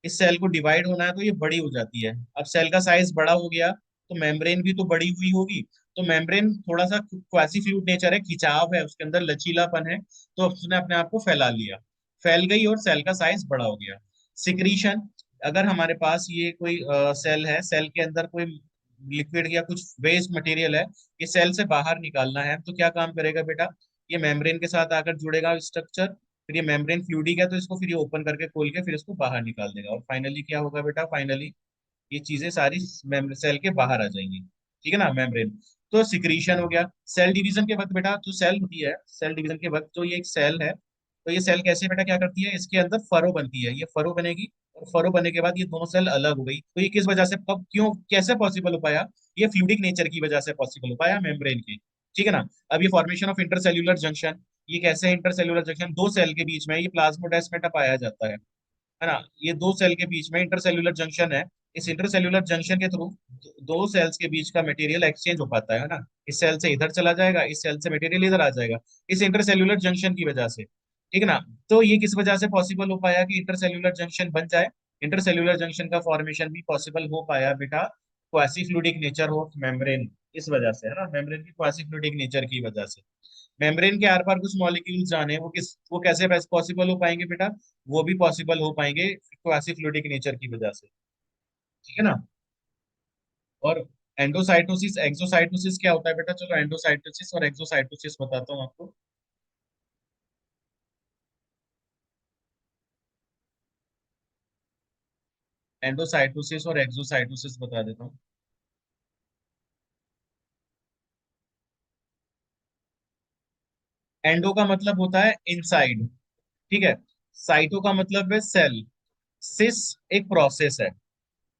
इस सेल को डिवाइड होना है तो ये बड़ी हो जाती है। अब सेल का साइज बड़ा हो गया तो मेम्ब्रेन भी तो बड़ी हुई होगी। तो मेम्ब्रेन थोड़ा सा क्वासी फ्लूइड नेचर है, खिंचाव है उसके अंदर, लचीलापन है, तो उसने अपने आप को फैला लिया, फैल गई और सेल का साइज बड़ा हो गया। सिक्रीशन, अगर हमारे पास ये कोई सेल है, सेल के अंदर कोई लिक्विड या कुछ वेस्ट मटेरियल है, ये सेल से बाहर निकालना है, तो क्या काम करेगा बेटा, ये मेम्ब्रेन के साथ आकर जुड़ेगा स्ट्रक्चर, फिर ये मेम्ब्रेन फ्लूइडिक है तो इसको फिर ये ओपन करके खोल के फिर इसको बाहर निकाल देगा, और फाइनली क्या होगा बेटा, फाइनली ये चीजें सारी सेल के बाहर आ जाएंगी। ठीक है ना, मेम्ब्रेन। तो सिक्रीशन हो गया। सेल डिवीजन के वक्त बेटा, जो सेल होती है, सेल डिवीजन के वक्त जो ये एक सेल है, तो ये सेल कैसे बेटा क्या करती है, इसके अंदर फरो बनती है, ये फरो बनेगी, और फरो बनने के बाद ये दोनों सेल अलग हो गई। तो ये किस वजह से, कब, क्यों, कैसे पॉसिबल हो पाया? ये फ्लूइडिक नेचर की वजह से पॉसिबल हो पाया, मेम्ब्रेन की। ठीक है ना। अब ये फॉर्मेशन ऑफ इंटरसेल्यूलर जंक्शन, ये कैसे इंटरसेल्यूलर जंक्शन, दो सेल के बीच में, ये प्लाज्मोडेस्माटा पाया जाता है ना, ये दो सेल के बीच में इंटरसेल्यूलर जंक्शन है। इस इंटरसेल्यूलर जंक्शन के थ्रू दो सेल्स के बीच का मटेरियल एक्सचेंज हो पाता है ना, इस सेल से इधर चला जाएगा, इस सेल से मटेरियल इधर आ जाएगा, इस इंटरसेल्यूलर जंक्शन की वजह से। ठीक है ना। तो ये किस वजह से पॉसिबल हो पाया कि इंटरसेल्यूलर जंक्शन बन जाए? इंटरसेल्यूलर जंक्शन का फॉर्मेशन भी पॉसिबल हो पाया बेटा, quasi fluidic nature of membrane, इस वजह से, है ना, मेम्ब्रेन की क्वासी फ्लूइडिक नेचर की वजह से। मेम्ब्रेन के आर पार कुछ मॉलिक्यूल्स जाने, वो कैसे पॉसिबल हो पाएंगे बेटा? वो भी पॉसिबल हो पाएंगे क्वासी फ्लूइडिक नेचर की वजह से। ठीक है ना। और एंडोसाइटोसिस एक्सोसाइटोसिस क्या होता है बेटा? चलो एंडोसाइटोसिस और एक्सोसाइटोसिस बताता हूँ आपको। एंडोसाइटोसिस और एक्सोसाइटोसिस बता देता हूँ। एंडो का मतलब होता है इनसाइड, ठीक है। साइटो का मतलब है सेल। सिस एक प्रोसेस है,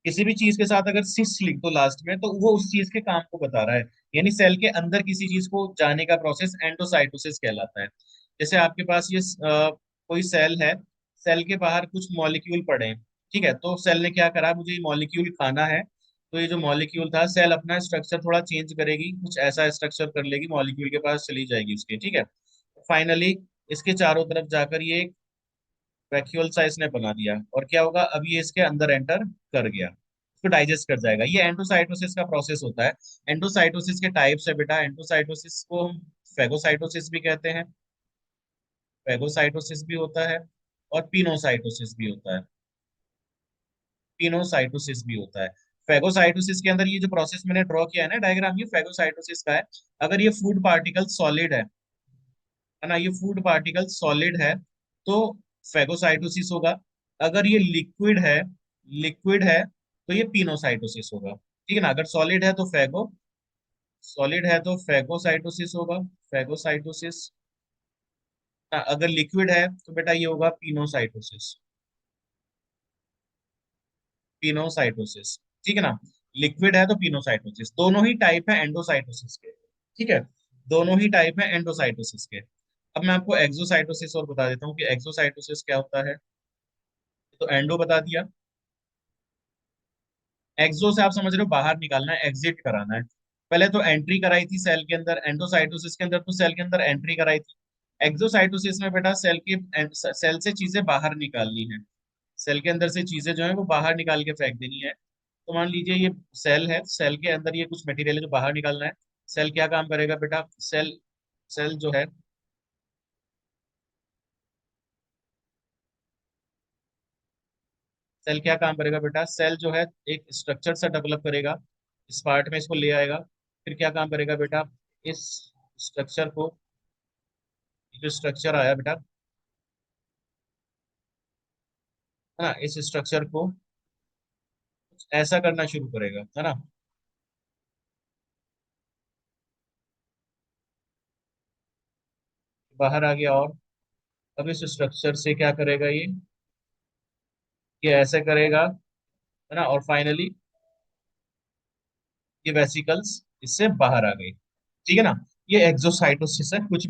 किसी भी चीज के साथ अगर सिस लिख दो लास्ट में तो वो उस चीज के काम को बता रहा है, यानी सेल के अंदर किसी चीज को जाने का प्रोसेस एंडोसाइटोसिस कहलाता है। जैसे आपके पास ये कोई सेल है, सेल के बाहर कुछ मॉलिक्यूल पड़े हैं, ठीक है, तो सेल ने क्या करा, मुझे ये मॉलिक्यूल खाना है, तो ये जो मॉलिक्यूल था, सेल अपना स्ट्रक्चर थोड़ा चेंज करेगी, कुछ ऐसा स्ट्रक्चर कर लेगी, मॉलिक्यूल के पास चली जाएगी उसके, ठीक है। फाइनली इसके चारों तरफ जाकर ये एक वैक्यूल सा इसने बना दिया, और क्या होगा, अब ये इसके अंदर एंटर कर गया, इसको डाइजेस्ट कर जाएगा। ये एंडोसाइटोसिस का प्रोसेस होता है। एंडोसाइटोसिस के टाइप्स है बेटा, एंडोसाइटोसिस को हम फेगोसाइटोसिस भी कहते हैं, फेगोसाइटोसिस भी होता है, और पिनोसाइटोसिस भी होता है, पिनोसाइटोसिस भी होता है। फेगोसाइटोसिस के अंदर ये जो प्रोसेस मैंने ड्रॉ किया है ना डायग्राम, ये फेगोसाइटोसिस का है। अगर ये फूड पार्टिकल सॉलिड है ना, ये फूड पार्टिकल सॉलिड है तो फेगोसाइटोसिस होगा। अगर ये लिक्विड है तो ये पिनोसाइटोसिस होगा। ठीक है ना, अगर सॉलिड है तो फेगोसाइटोसिस होगा, फेगोसाइटोसिस। अगर लिक्विड है तो बेटा ये होगा पिनोसाइटोसिस, पिनोसाइटोसिस। ठीक है ना, लिक्विड है तो पिनोसाइटोसिस। दोनों ही टाइप है एंडोसाइटोसिस के, ठीक है, दोनों ही टाइप है एंडोसाइटोसिस के। अब मैं आपको एक्सोसाइटोसिस और बता देता हूँ कि एक्सोसाइटोसिस क्या होता है। तो एंडो बता दिया, एक्सो से आप समझ रहे हो बाहर निकालना है, एग्जिट कराना है। पहले तो एंट्री कराई थी सेल के अंदर, एंडोसाइटोसिस के अंदर तो सेल के अंदर एंट्री कराई थी, एक्सोसाइटोसिस में बेटा सेल से चीजें बाहर निकालनी है। सेल के अंदर से चीजें जो है वो बाहर निकाल के फेंक देनी है। तो मान लीजिए ये सेल है, सेल के अंदर ये कुछ मटेरियल है जो बाहर निकालना है। सेल क्या काम करेगा बेटा? सेल सेल जो है, सेल क्या काम करेगा बेटा? सेल जो है एक स्ट्रक्चर सा डेवलप करेगा, इस पार्ट में इसको ले आएगा। फिर क्या काम करेगा बेटा? इस स्ट्रक्चर को, जो स्ट्रक्चर आया बेटा, है ना, इस स्ट्रक्चर को ऐसा करना शुरू करेगा, है ना। बाहर आ गया। और अब इस स्ट्रक्चर से क्या करेगा ये ऐसे करेगा, है ना। और फाइनली ये वेसिकल्स इससे बाहर आ गई। ठीक है ना। ये एक्सोसाइटोसिस है। कुछ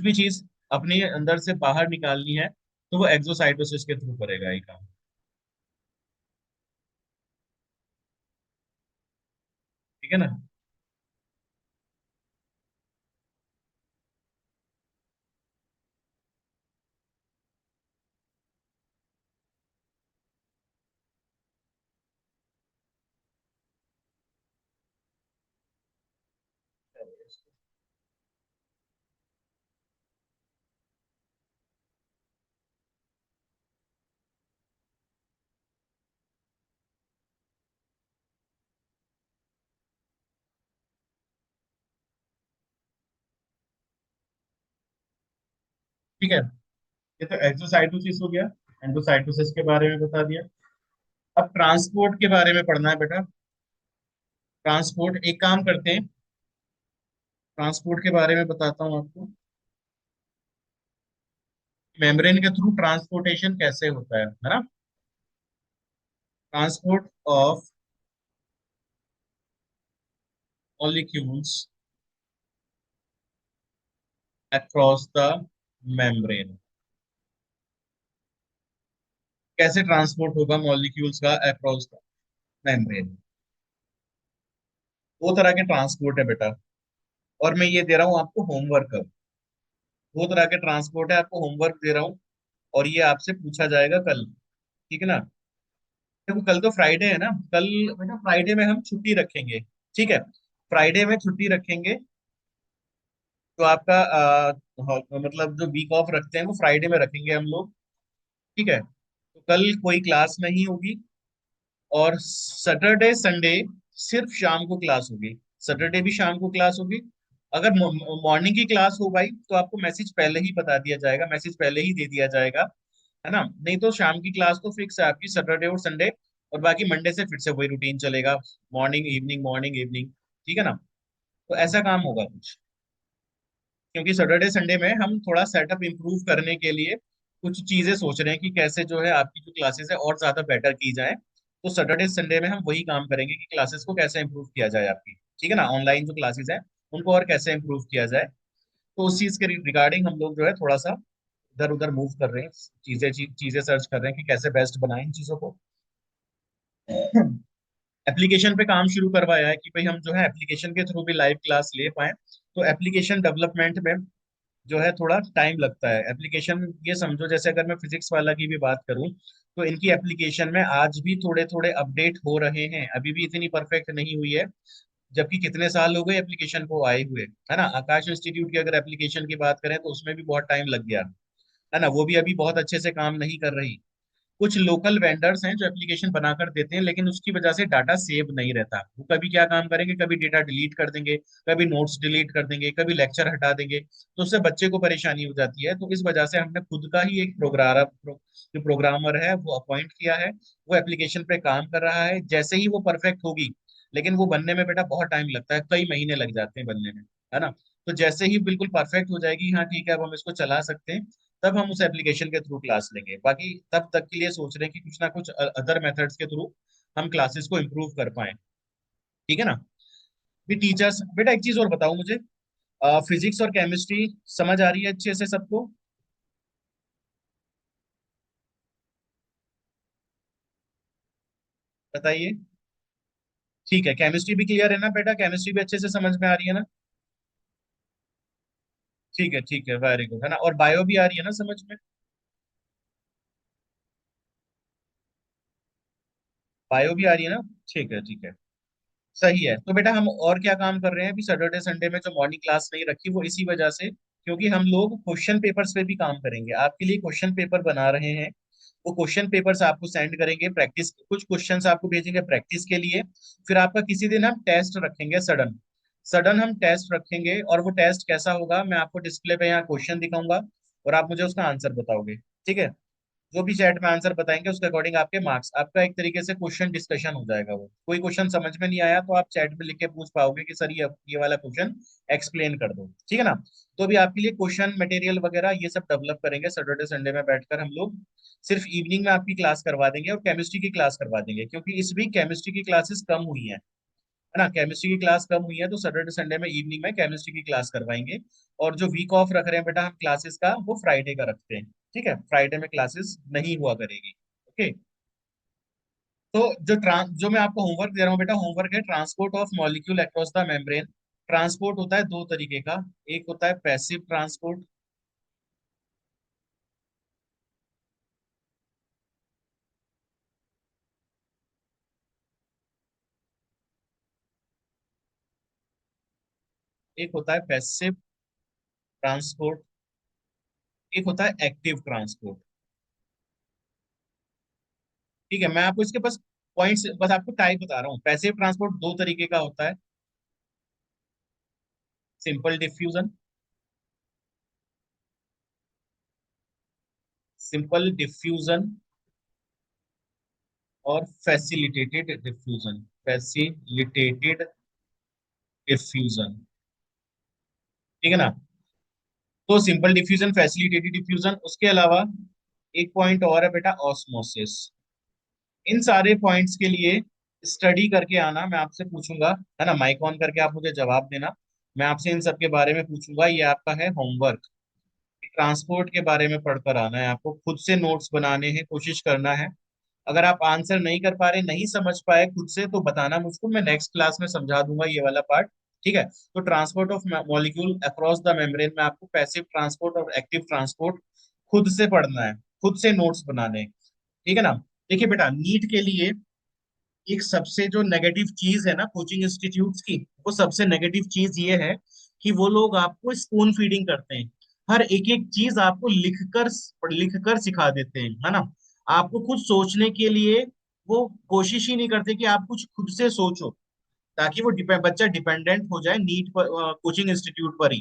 भी चीज अपने अंदर से बाहर निकालनी है तो वो एक्सोसाइटोसिस के थ्रू करेगा ये काम। ठीक है ना। ठीक है, ये तो एक्सोसाइटोसिस हो गया। एंडोसाइटोसिस के बारे में बता दिया। अब ट्रांसपोर्ट के बारे में पढ़ना है बेटा। ट्रांसपोर्ट, एक काम करते हैं, ट्रांसपोर्ट के बारे में बताता हूँ आपको। मेम्ब्रेन के थ्रू ट्रांसपोर्टेशन कैसे होता है ना। Transport of molecules across the membrane. कैसे ट्रांसपोर्ट होगा मॉलिक्यूल्स का अक्रॉस द मेम्ब्रेन? दो तरह के ट्रांसपोर्ट है बेटा, और मैं ये दे रहा हूँ आपको होमवर्क। दो तरह के ट्रांसपोर्ट है, आपको होमवर्क दे रहा हूँ, और ये आपसे पूछा जाएगा कल। ठीक है ना। देखो कल तो फ्राइडे है ना। कल बेटा फ्राइडे में हम छुट्टी रखेंगे। ठीक है, फ्राइडे में छुट्टी रखेंगे। तो आपका मतलब जो वीक ऑफ रखते हैं वो फ्राइडे में रखेंगे हम लोग। ठीक है, तो कल कोई क्लास नहीं होगी। और सैटरडे संडे सिर्फ शाम को क्लास होगी। सैटरडे भी शाम को क्लास होगी। अगर मॉर्निंग की क्लास हो भाई तो आपको मैसेज पहले ही बता दिया जाएगा, मैसेज पहले ही दे दिया जाएगा, है ना। नहीं तो शाम की क्लास तो फिक्स है आपकी, सैटरडे और संडे। और बाकी मंडे से फिर से वही रूटीन चलेगा, मॉर्निंग इवनिंग मॉर्निंग इवनिंग। ठीक है ना। तो ऐसा काम होगा कुछ, क्योंकि सैटरडे संडे में हम थोड़ा सेटअप इंप्रूव करने के लिए कुछ चीजें सोच रहे हैं कि कैसे जो है आपकी जो क्लासेस है और ज्यादा बेटर की जाए। तो सैटरडे संडे में हम वही काम करेंगे कि क्लासेस को कैसे इंप्रूव किया जाए आपकी। ठीक है ना, ऑनलाइन जो क्लासेस है उनको और कैसे इंप्रूव किया जाए। तो उस चीज के रिगार्डिंग हम लोग जो है थोड़ा सा इधर उधर मूव कर रहे हैं, चीजें सर्च कर रहे हैं कि कैसे बेस्ट बनाएं इन चीजों को। एप्लीकेशन पे काम शुरू करवाया है कि भाई हम जो है एप्लीकेशन के थ्रू भी लाइव क्लास ले पाए। तो एप्लीकेशन डेवलपमेंट में जो है थोड़ा टाइम लगता है। एप्लीकेशन ये समझो, जैसे अगर मैं फिजिक्स वाला की भी बात करूं तो इनकी एप्लीकेशन में आज भी थोड़े थोड़े अपडेट हो रहे हैं, अभी भी इतनी परफेक्ट नहीं हुई है। जबकि कितने साल हो गए एप्लीकेशन को आए हुए, है ना। आकाश इंस्टीट्यूट की अगर एप्लीकेशन की बात करें तो उसमें भी बहुत टाइम लग गया, है ना। वो भी अभी बहुत अच्छे से काम नहीं कर रही। कुछ लोकल वेंडर्स हैं जो एप्लीकेशन बनाकर देते हैं, लेकिन उसकी वजह से डाटा सेव नहीं रहता। वो कभी क्या काम करेंगे, कभी डेटा डिलीट कर देंगे, कभी नोट्स डिलीट कर देंगे, कभी लेक्चर हटा देंगे, तो उससे बच्चे को परेशानी हो जाती है। तो इस वजह से हमने खुद का ही एक जो प्रोग्रामर है वो अपॉइंट किया है। वो एप्लीकेशन पे काम कर रहा है, जैसे ही वो परफेक्ट होगी। लेकिन वो बनने में बेटा बहुत टाइम लगता है, कई महीने लग जाते हैं बनने में, है ना। तो जैसे ही बिल्कुल परफेक्ट हो जाएगी, हाँ ठीक है अब हम इसको चला सकते हैं, तब हम उस एप्लीकेशन के थ्रू क्लास लेंगे। बाकी तब तक के लिए सोच रहे हैं कि कुछ ना कुछ अदर मेथड्स के थ्रू हम क्लासेस को इम्प्रूव कर पाए। ठीक है ना। भी टीचर्स बेटा, एक चीज और बताओ मुझे, फिजिक्स और केमिस्ट्री समझ आ रही है अच्छे से सबको? बताइए। ठीक है, केमिस्ट्री भी क्लियर है ना बेटा? केमिस्ट्री भी अच्छे से समझ में आ रही है ना? ठीक है, वेरी गुड, है ना। और बायो भी आ रही है ना समझ में? बायो भी आ रही है ना? ठीक है। सही है। तो बेटा हम और क्या काम कर रहे हैं अभी सैटरडे संडे में, जो मॉर्निंग क्लास नहीं रखी वो इसी वजह से, क्योंकि हम लोग क्वेश्चन पेपर्स पे भी काम करेंगे, आपके लिए क्वेश्चन पेपर बना रहे हैं। वो क्वेश्चन पेपर्स आपको सेंड करेंगे, प्रैक्टिस कुछ क्वेश्चंस आपको भेजेंगे प्रैक्टिस के लिए। फिर आपका किसी दिन हम टेस्ट रखेंगे, सडन सडन हम टेस्ट रखेंगे, और वो टेस्ट कैसा होगा मैं आपको डिस्प्ले पे यहाँ क्वेश्चन दिखाऊंगा, और आप मुझे उसका आंसर बताओगे। ठीक है? जो भी चैट में आंसर बताएंगे उसके अकॉर्डिंग आपके मार्क्स, आपका एक तरीके से क्वेश्चन डिस्कशन हो जाएगा। वो कोई क्वेश्चन समझ में नहीं आया तो आप चैट में लिख के पूछ पाओगे कि सर ये वाला क्वेश्चन एक्सप्लेन कर दो। ठीक है ना? तो अभी आपके लिए क्वेश्चन मटेरियल वगैरह ये सब डेवलप करेंगे सैटरडे संडे में बैठकर हम लोग। सिर्फ इवनिंग में आपकी क्लास करवा देंगे, और केमिस्ट्री की क्लास करवा देंगे, क्योंकि इस वीक केमिस्ट्री की क्लासेस कम हुई हैं, है ना। केमिस्ट्री की क्लास कम हुई है, तो सैटरडे संडे में इवनिंग में केमिस्ट्री की क्लास करवाएंगे। और जो वीक ऑफ रख रहे हैं बेटा हम क्लासेस का, वो फ्राइडे का रखते हैं। ठीक है? फ्राइडे में क्लासेस नहीं हुआ करेगी। ओके। तो जो मैं आपको होमवर्क दे रहा हूँ बेटा, होमवर्क है transport of molecule across the membrane. Transport होता है दो तरीके का, एक होता है पैसिव ट्रांसपोर्ट, एक होता है पैसिव ट्रांसपोर्ट, एक होता है एक्टिव ट्रांसपोर्ट। ठीक है? मैं आपको इसके बस पॉइंट्स, बस आपको टाइप बता रहा हूँ। पैसिव ट्रांसपोर्ट दो तरीके का होता है, सिंपल डिफ्यूजन, सिंपल डिफ्यूजन और फैसिलिटेटेड डिफ्यूजन, फैसिलिटेटेड डिफ्यूजन। ठीक है ना? तो सिंपल डिफ्यूजन, फैसिलिटेटेड डिफ्यूजन, उसके अलावा एक पॉइंट और है बेटा, ऑस्मोसिस। इन सारे पॉइंट्स के लिए स्टडी करके आना, मैं आपसे पूछूंगा, है ना, माइक ऑन करके आप मुझे जवाब देना। मैं आपसे इन सब के बारे में पूछूंगा, ये आपका है होमवर्क। ट्रांसपोर्ट के बारे में पढ़कर आना है आपको, खुद से नोट्स बनाने हैं, कोशिश करना है। अगर आप आंसर नहीं कर पा रहे, नहीं समझ पाए खुद से, तो बताना मुझको, मैं नेक्स्ट क्लास में समझा दूंगा ये वाला पार्ट। ठीक है? तो transport of molecule across the membrane में आपको पैसिव ट्रांसपोर्ट और एक्टिव ट्रांसपोर्ट खुद से पढ़ना है, खुद से नोट्स बनाने हैं। ठीक है ना? देखिए बेटा, नीट के लिए एक सबसे जो नेगेटिव चीज है ना कोचिंग इंस्टीट्यूट्स की, वो सबसे नेगेटिव चीज ये है कि वो लोग आपको स्पून फीडिंग करते हैं। हर एक एक चीज आपको लिख कर सिखा देते हैं, है ना। आपको कुछ सोचने के लिए वो कोशिश ही नहीं करते कि आप कुछ खुद से सोचो, ताकि वो बच्चा डिपेंडेंट हो जाए नीट पर, कोचिंग इंस्टीट्यूट पर ही,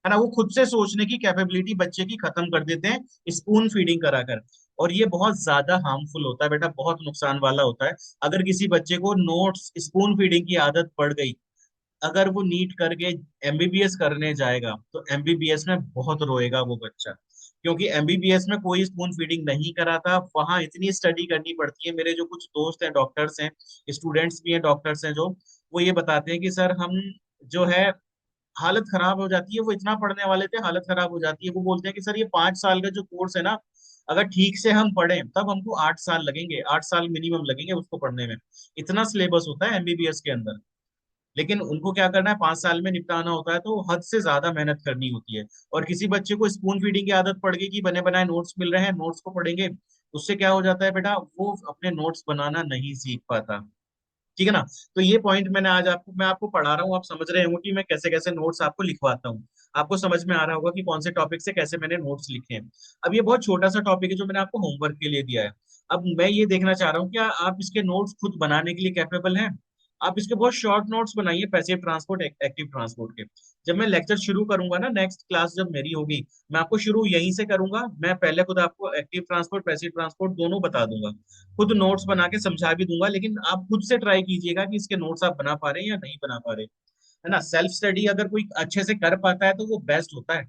है ना। वो खुद से सोचने की कैपेबिलिटी बच्चे की खत्म कर देते हैं स्पून फीडिंग कराकर। और ये बहुत ज्यादा हार्मफुल होता है बेटा, बहुत नुकसान वाला होता है। अगर किसी बच्चे को नोट्स स्पून फीडिंग की आदत पड़ गई, अगर वो नीट करके एमबीबीएस करने जाएगा, तो एमबीबीएस में बहुत रोएगा वो बच्चा, क्योंकि एमबीबीएस में कोई स्पून फीडिंग नहीं कराता। वहां इतनी स्टडी करनी पड़ती है। मेरे जो कुछ दोस्त हैं डॉक्टर्स हैं, स्टूडेंट्स भी हैं डॉक्टर्स हैं, जो वो ये बताते हैं कि सर हम जो है, हालत खराब हो जाती है। वो इतना पढ़ने वाले थे, हालत खराब हो जाती है। वो बोलते हैं कि सर ये 5 साल का जो कोर्स है ना, अगर ठीक से हम पढ़ें तब हमको 8 साल लगेंगे, 8 साल मिनिमम लगेंगे उसको पढ़ने में। इतना सिलेबस होता है एमबीबीएस के अंदर। लेकिन उनको क्या करना है, 5 साल में निपटाना होता है, तो हद से ज्यादा मेहनत करनी होती है। और किसी बच्चे को स्पून फीडिंग की आदत पड़ गई कि बने बनाए नोट्स मिल रहे हैं, नोट्स को पढ़ेंगे, उससे क्या हो जाता है बेटा, वो अपने नोट्स बनाना नहीं सीख पाता। ठीक है ना? तो ये पॉइंट मैं आपको पढ़ा रहा हूँ, आप समझ रहे होंगे कि मैं कैसे कैसे नोट्स आपको लिखवाता हूँ। आपको समझ में आ रहा होगा कि कौन से टॉपिक से कैसे मैंने नोट्स लिखे हैं। अब ये बहुत छोटा सा टॉपिक है जो मैंने आपको होमवर्क के लिए दिया है। अब मैं ये देखना चाह रहा हूँ, क्या आप इसके नोट्स खुद बनाने के लिए कैपेबल हैं? आप इसके बहुत शॉर्ट नोट्स बनाइए, पैसिव ट्रांसपोर्ट एक्टिव ट्रांसपोर्ट के। जब मैं लेक्चर शुरू करूंगा ना, नेक्स्ट क्लास जब मेरी होगी, मैं आपको शुरू यहीं से करूंगा। मैं पहले खुद आपको एक्टिव ट्रांसपोर्ट पैसिव ट्रांसपोर्ट दोनों बता दूंगा, खुद नोट्स बना के समझा भी दूंगा। लेकिन आप खुद से ट्राई कीजिएगा कि इसके नोट्स आप बना पा रहे हैं या नहीं बना पा रहे, है ना। सेल्फ स्टडी अगर कोई अच्छे से कर पाता है तो वो बेस्ट होता है।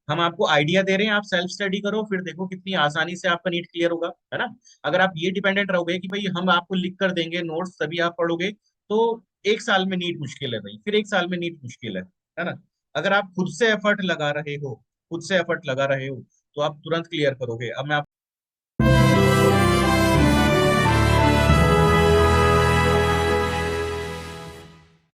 हम आपको आइडिया दे रहे हैं, आप सेल्फ स्टडी करो, फिर देखो कितनी आसानी से आपका नीट क्लियर होगा, है ना। अगर आप ये डिपेंडेंट रहोगे कि भाई हम आपको लिख कर देंगे नोट्स तभी आप पढ़ोगे, तो 1 साल में नीट मुश्किल है भाई, फिर 1 साल में नीट मुश्किल है ना। अगर आप खुद से एफर्ट लगा रहे हो, खुद से एफर्ट लगा रहे हो, तो आप तुरंत क्लियर करोगे। अब मैं